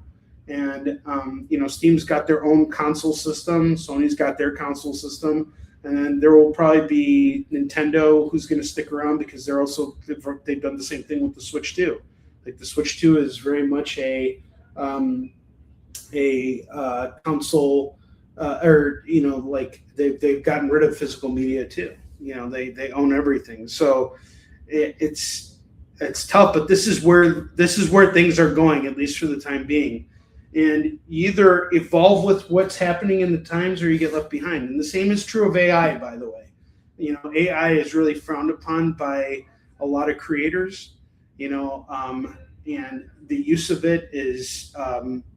And you know, Steam's got their own console system. Sony's got their console system. And then there will probably be Nintendo, who's going to stick around, because they've done the same thing with the Switch 2. Like, the Switch 2 is very much a console, or, you know, like they've gotten rid of physical media too. You know, they own everything. So it's tough, but this is where things are going, at least for the time being. And you either evolve with what's happening in the times, or you get left behind. And the same is true of AI, by the way. You know, AI is really frowned upon by a lot of creators, you know, and the use of it is,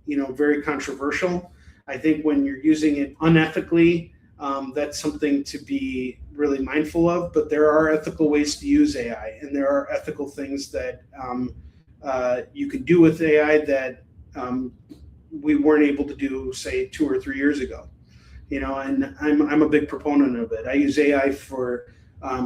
you know, very controversial. I think when you're using it unethically, that's something to be really mindful of. But there are ethical ways to use AI, and there are ethical things that you can do with AI that we weren't able to do, say, 2 or 3 years ago. You know, and I'm a big proponent of it. I use AI for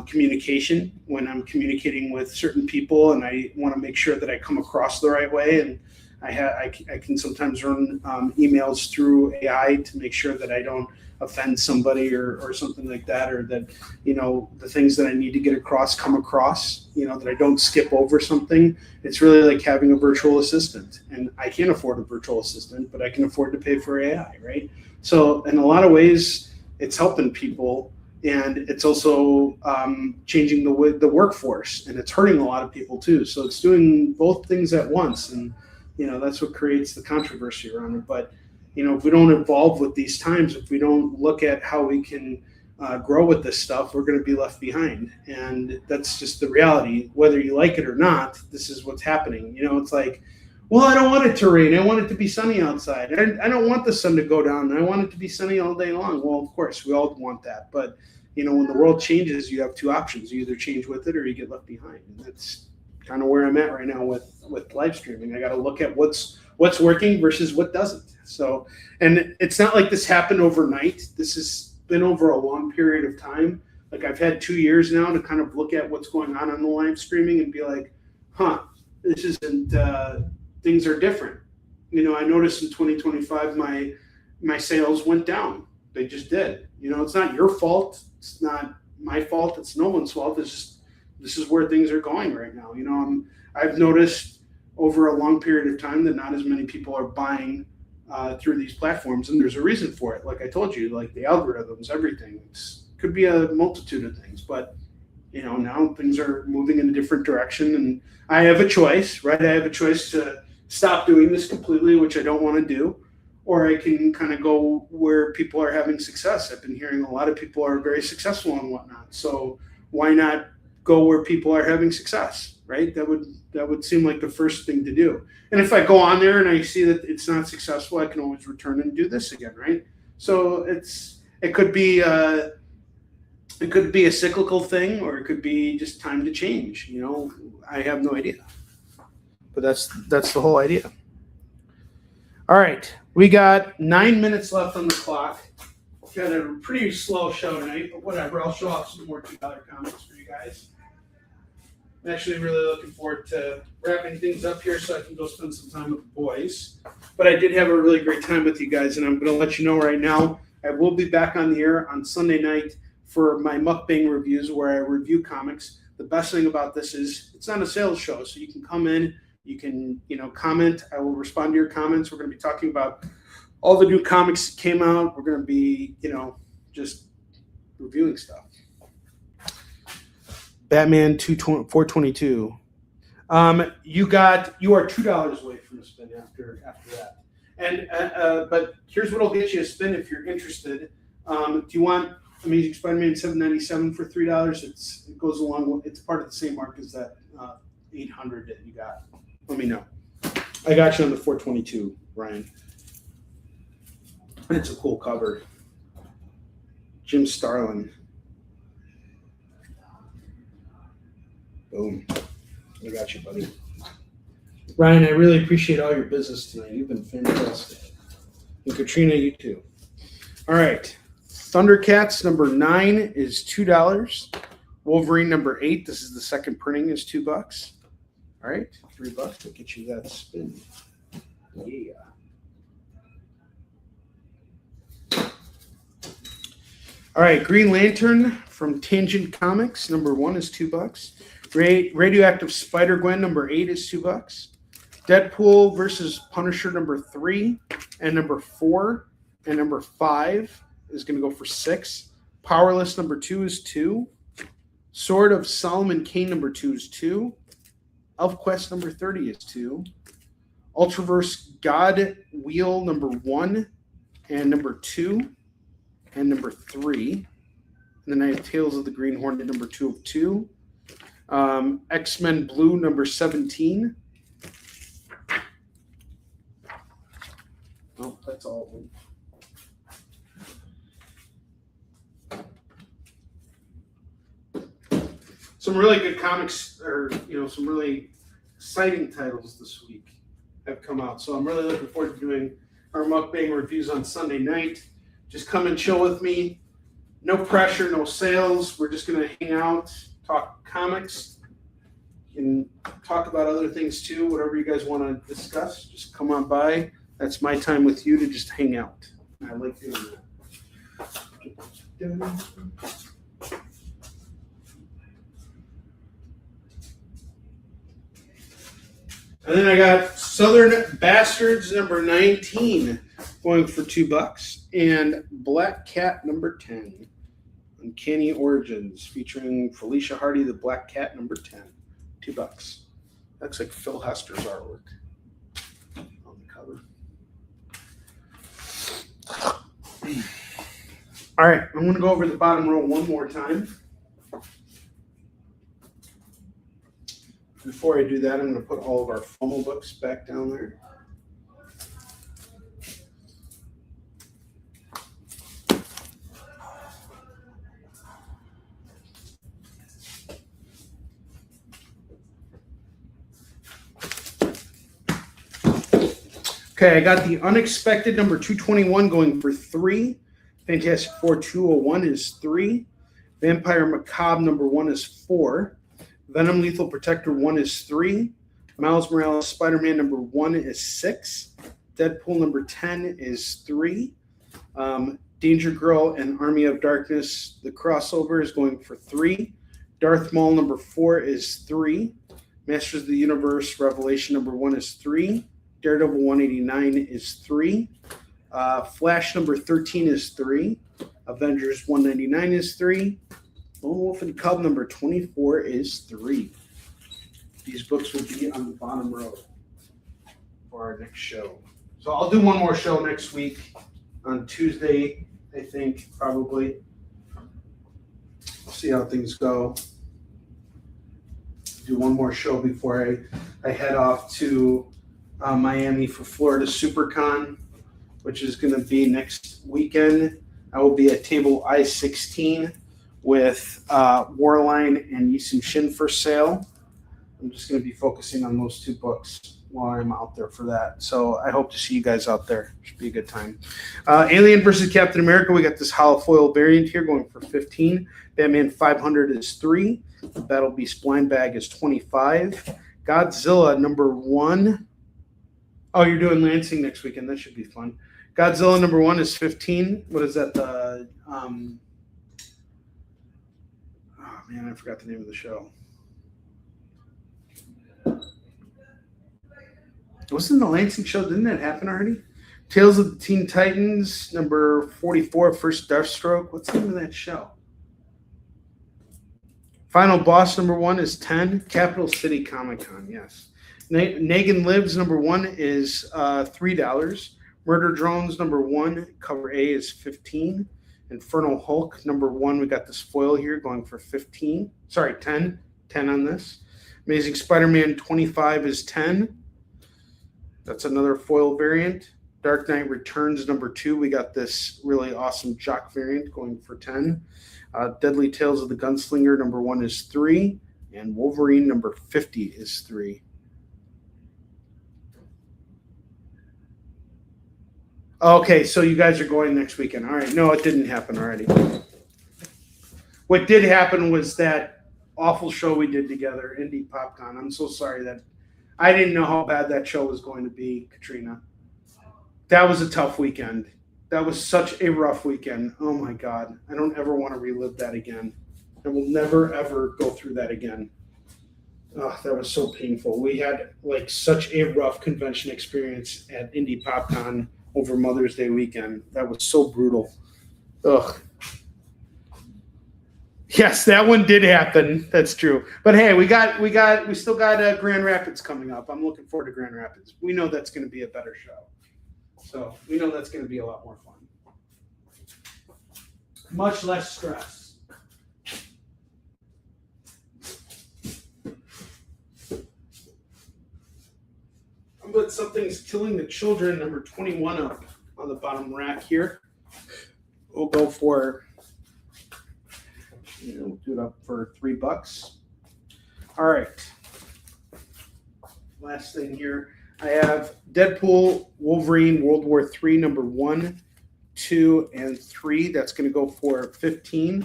communication when I'm communicating with certain people, and I want to make sure that I come across the right way. And I can sometimes run emails through AI to make sure that I don't offend somebody or something like that, or that, you know, the things that I need to get across come across, you know, that I don't skip over something. It's really like having a virtual assistant, and I can't afford a virtual assistant, but I can afford to pay for AI, right? So in a lot of ways, it's helping people, and it's also changing the workforce, and it's hurting a lot of people too. So it's doing both things at once, and, you know, that's what creates the controversy around it. But, you know, if we don't evolve with these times, if we don't look at how we can grow with this stuff, we're going to be left behind. And that's just the reality. Whether you like it or not, this is what's happening. You know, it's like, well, I don't want it to rain. I want it to be sunny outside. I don't want the sun to go down. I want it to be sunny all day long. Well, of course, we all want that. But, you know, when the world changes, you have two options. You either change with it or you get left behind. And that's kind of where I'm at right now with live streaming. I got to look at what's what's working versus what doesn't. So, and it's not like this happened overnight. This has been over a long period of time. Like I've had 2 years now to kind of look at what's going on the live streaming and be like, this isn't, things are different. You know, I noticed in 2025, my sales went down. They just did. You know, it's not your fault. It's not my fault. It's no one's fault. It's just, this is where things are going right now. You know, I've noticed over a long period of time that not as many people are buying through these platforms, and there's a reason for it. Like I told you, like the algorithms, everything. It could be a multitude of things, but you know, now things are moving in a different direction, and I have a choice, right? I have a choice to stop doing this completely, which I don't want to do, or I can kind of go where people are having success. I've been hearing a lot of people are very successful and whatnot. So why not go where people are having success, right? That would seem like the first thing to do. And if I go on there and I see that it's not successful, I can always return and do this again, right? So it could be a cyclical thing, or it could be just time to change. You know, I have no idea. But that's the whole idea. All right, we got 9 minutes left on the clock. Got a pretty slow show tonight, but whatever. I'll show off some more $2 comics for you guys. I'm actually really looking forward to wrapping things up here so I can go spend some time with the boys. But I did have a really great time with you guys, and I'm going to let you know right now, I will be back on the air on Sunday night for my mukbang reviews where I review comics. The best thing about this is it's not a sales show, so you can come in, you can, you know, comment. I will respond to your comments. We're going to be talking about all the new comics that came out. We're going to be, you know, just reviewing stuff. Batman 422. You are $2 away from a spin after that. And but here's what'll get you a spin if you're interested. Do you want Amazing Spider-Man 797 for $3? It goes along. It's part of the same mark as that 800 that you got. Let me know. I got you on the 422, Ryan. And it's a cool cover. Jim Starlin. Boom. I got you, buddy. Ryan, I really appreciate all your business tonight. You've been fantastic. And Katrina, you too. All right. Thundercats number 9 is $2. Wolverine number 8, this is the second printing, is $2. All right, $3 to get you that spin. Yeah. All right, Green Lantern from Tangent Comics number 1 is $2. Radioactive Spider-Gwen number 8 is $2. Deadpool versus Punisher number 3 and number 4 and number 5 is going to go for $6. Powerless number 2 is $2. Sword of Solomon Kane number 2 is $2. ElfQuest number 30 is $2. Ultraverse God Wheel number 1 and number 2 and number 3. And then I have Tales of the Green Hornet number 2 of 2. X-Men Blue number 17. Oh, that's all of them. Some really good comics, or some really exciting titles this week have come out. So I'm really looking forward to doing our mukbang reviews on Sunday night. Just come and chill with me. No pressure, no sales. We're just going to hang out, talk comics, and talk about other things too. Whatever you guys want to discuss, just come on by. That's my time with you to just hang out. I like doing that. And then I got Southern Bastards number 19 going for $2, and Black Cat number 10, Uncanny Origins featuring Felicia Hardy, the Black Cat number 10, $2. Looks like Phil Hester's artwork on the cover. All right, I'm going to go over the bottom row one more time. Before I do that, I'm going to put all of our FOMO books back down there. Okay, I got the Unexpected number 221 going for 3. Fantastic Four 201 is 3. Vampire Macabre number 1 is 4. Venom Lethal Protector 1 is 3. Miles Morales Spider-Man number 1 is 6. Deadpool number 10 is 3. Danger Girl and Army of Darkness, the crossover, is going for 3. Darth Maul number 4 is 3. Masters of the Universe Revelation number 1 is 3. Daredevil 189 is 3. Flash number 13 is 3. Avengers 199 is 3. Lone Wolf and Cub number 24 is 3. These books will be on the bottom row for our next show. So I'll do one more show next week on Tuesday, I think, probably. We'll see how things go. Do one more show before I head off to Miami for Florida SuperCon, which is going to be next weekend. I will be at table I-16 with Warline and YI SOON SHIN for sale. I'm just going to be focusing on those 2 books while I'm out there for that. So I hope to see you guys out there. Should be a good time. Alien versus Captain America. We got this hollow foil variant here going for 15. Batman 500 is 3. The Battle Beast blind bag is 25. Godzilla number 1. Oh, you're doing Lansing next weekend. That should be fun. Godzilla number 1 is 15. What is that? Oh man, I forgot the name of the show. Wasn't the Lansing show? Didn't that happen already? Tales of the Teen Titans number 44. First Deathstroke. What's the name of that show? Final Boss number 1 is 10. Capital City Comic Con. Yes. Negan Lives number 1 is $3. Murder Drones number 1, cover A is 15. Infernal Hulk number 1, we got this foil here going for 15. Sorry, 10. 10 on this. Amazing Spider-Man 25 is 10. That's another foil variant. Dark Knight Returns number 2, we got this really awesome Jock variant going for 10. Deadly Tales of the Gunslinger number 1 is 3. And Wolverine number 50 is 3. Okay, so you guys are going next weekend. All right. No, it didn't happen already. What did happen was that awful show we did together, Indie PopCon. I'm so sorry that I didn't know how bad that show was going to be, Katrina. That was a tough weekend. That was such a rough weekend. Oh, my God. I don't ever want to relive that again. I will never, ever go through that again. Oh, that was so painful. We had, like, such a rough convention experience at Indie PopCon over Mother's Day weekend. That was so brutal. Ugh. Yes, that one did happen. That's true. But hey, we still got Grand Rapids coming up. I'm looking forward to Grand Rapids. We know that's going to be a better show. So we know that's going to be a lot more fun. Much less stress. But Something's Killing the Children, number 21 up on the bottom rack here. We'll go for, we'll do it up for $3. All right. Last thing here. I have Deadpool, Wolverine, World War III, number 1, 2, and 3. That's going to go for 15.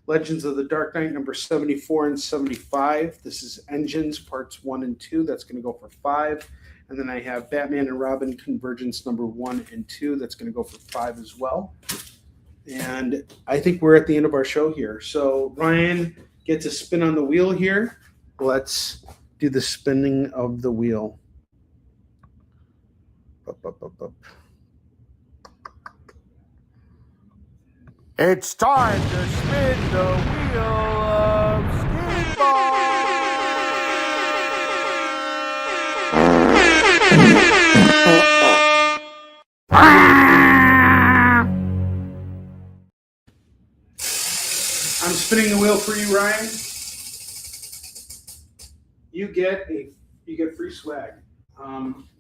Legends of the Dark Knight, number 74 and 75. This is Engines, parts 1 and 2. That's going to go for 5. And then I have Batman and Robin Convergence number 1 and 2. That's going to go for 5 as well. And I think we're at the end of our show here. So Ryan gets a spin on the wheel here. Let's do the spinning of the wheel. Up, up, up, up. It's time to spin the wheel of Skidball. I'm spinning the wheel for you, Ryan. You get free swag.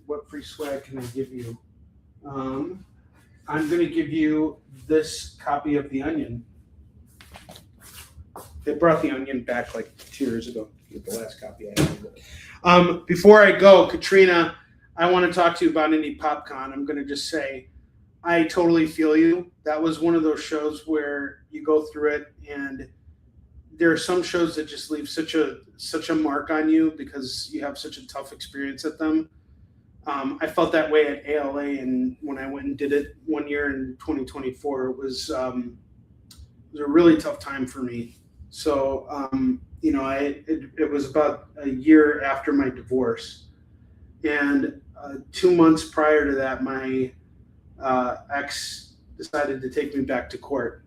What free swag can I give you? I'm going to give you this copy of The Onion. They brought The Onion back like 2 years ago. The last copy I had. Before I go, Katrina, I want to talk to you about Indie PopCon. I'm going to just say, I totally feel you. That was one of those shows where you go through it, and there are some shows that just leave such a mark on you because you have such a tough experience at them. I felt that way at ALA, and when I went and did it one year in 2024, it was a really tough time for me. So, it was about a year after my divorce, and 2 months prior to that, my ex decided to take me back to court,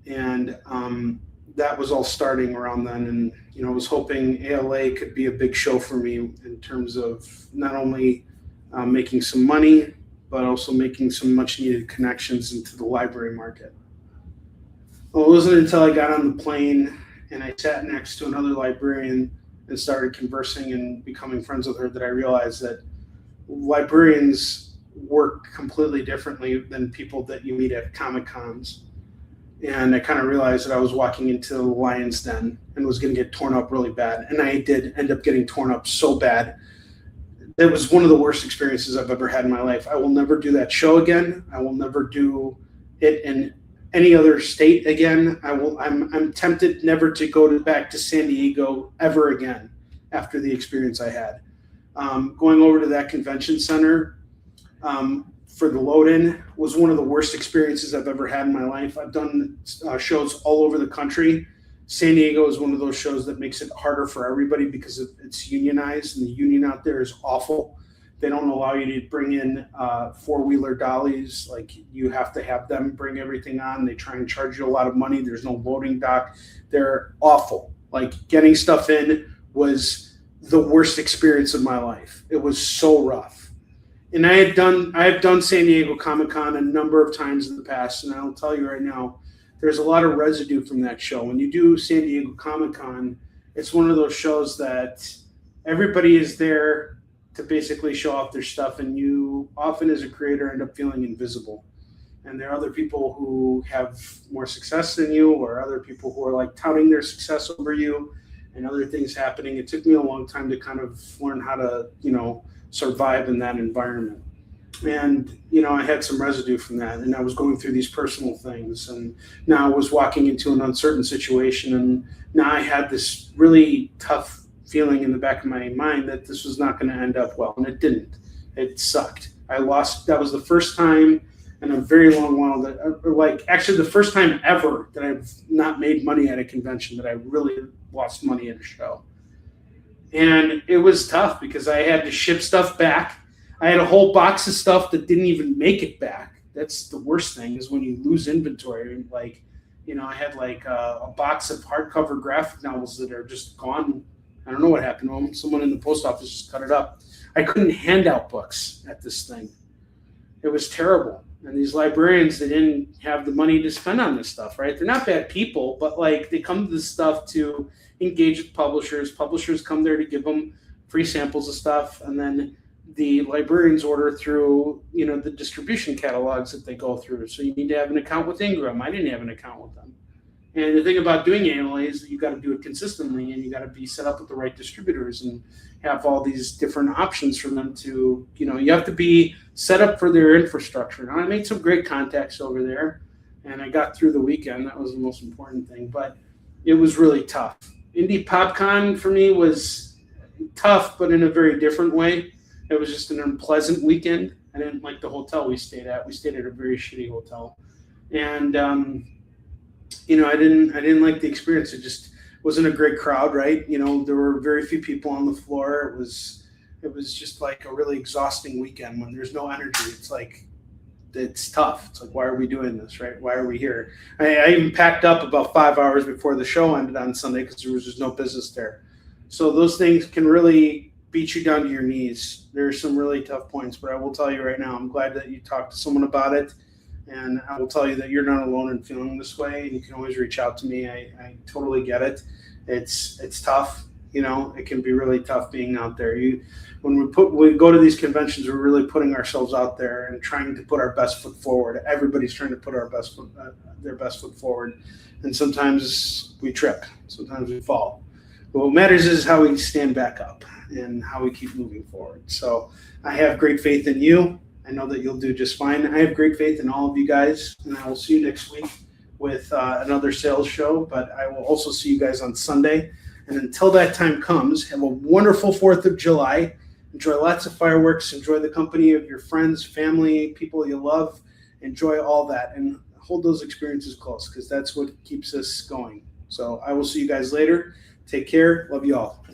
and that was all starting around then. And I was hoping ALA could be a big show for me in terms of not only making some money, but also making some much needed connections into the library market. Well, it wasn't until I got on the plane and I sat next to another librarian and started conversing and becoming friends with her that I realized that librarians work completely differently than people that you meet at Comic Cons. And I kind of realized that I was walking into the lion's den and was going to get torn up really bad. And I did end up getting torn up so bad. It was one of the worst experiences I've ever had in my life. I will never do that show again. I will never do it in any other state again. I'm tempted never to go back to San Diego ever again after the experience I had. Going over to that convention center for the load-in was one of the worst experiences I've ever had in my life. I've done shows all over the country. San Diego is one of those shows that makes it harder for everybody because it's unionized, and the union out there is awful. They don't allow you to bring in four-wheeler dollies. Like, you have to have them bring everything on. They try and charge you a lot of money. There's no loading dock. They're awful. Like, getting stuff in was the worst experience of my life. It was so rough. And I have done San Diego Comic-Con a number of times in the past, and I'll tell you right now, there's a lot of residue from that show. When you do San Diego Comic-Con, it's one of those shows that everybody is there to basically show off their stuff, and you often as a creator end up feeling invisible. And there are other people who have more success than you, or other people who are like touting their success over you, and other things happening. It took me a long time to kind of learn how to, survive in that environment. And, I had some residue from that, and I was going through these personal things, and now I was walking into an uncertain situation, and now I had this really tough feeling in the back of my mind that this was not going to end up well, and it didn't. It sucked. I lost. That was the first time in a very long while actually the first time ever that I've not made money at a convention, that I really lost money at a show. And it was tough because I had to ship stuff back. I had a whole box of stuff that didn't even make it back. That's the worst thing, is when you lose inventory. I had a box of hardcover graphic novels that are just gone. I don't know what happened to them. Someone in the post office just cut it up. I couldn't hand out books at this thing. It was terrible. And these librarians, they didn't have the money to spend on this stuff, right? They're not bad people, but they come to this stuff to engage with publishers. Publishers come there to give them free samples of stuff, and then the librarians order through, the distribution catalogs that they go through. So you need to have an account with Ingram. I didn't have an account with them. And the thing about doing ALA is that you got to do it consistently, and you got to be set up with the right distributors and have all these different options for them to, you have to be set up for their infrastructure. Now, I made some great contacts over there, and I got through the weekend. That was the most important thing, but it was really tough. Indie PopCon for me was tough, but in a very different way. It was just an unpleasant weekend. I didn't like the hotel we stayed at. We stayed at a very shitty hotel, and I didn't like the experience. It just wasn't a great crowd, right? There were very few people on the floor. It was just like a really exhausting weekend when there's no energy. It's tough. It's like, why are we doing this, right? Why are we here? I even packed up about 5 hours before the show ended on Sunday because there was just no business there. So those things can really beat you down to your knees. There's some really tough points, but I will tell you right now, I'm glad that you talked to someone about it. And I will tell you that you're not alone in feeling this way. You can always reach out to me. I totally get it. It's tough. It can be really tough being out there. When we go to these conventions, we're really putting ourselves out there and trying to put our best foot forward. Everybody's trying to put their best foot forward. And sometimes we trip. Sometimes we fall. But what matters is how we stand back up. and how we keep moving forward. So I have great faith in you. I know that you'll do just fine. I have great faith in all of you guys, and I will see you next week with another sales show, but I will also see you guys on Sunday. And until that time comes, have a wonderful 4th of July. Enjoy lots of fireworks. Enjoy the company of your friends, family, people you love. Enjoy all that and hold those experiences close, because that's what keeps us going. So I will see you guys later. Take care. Love you all.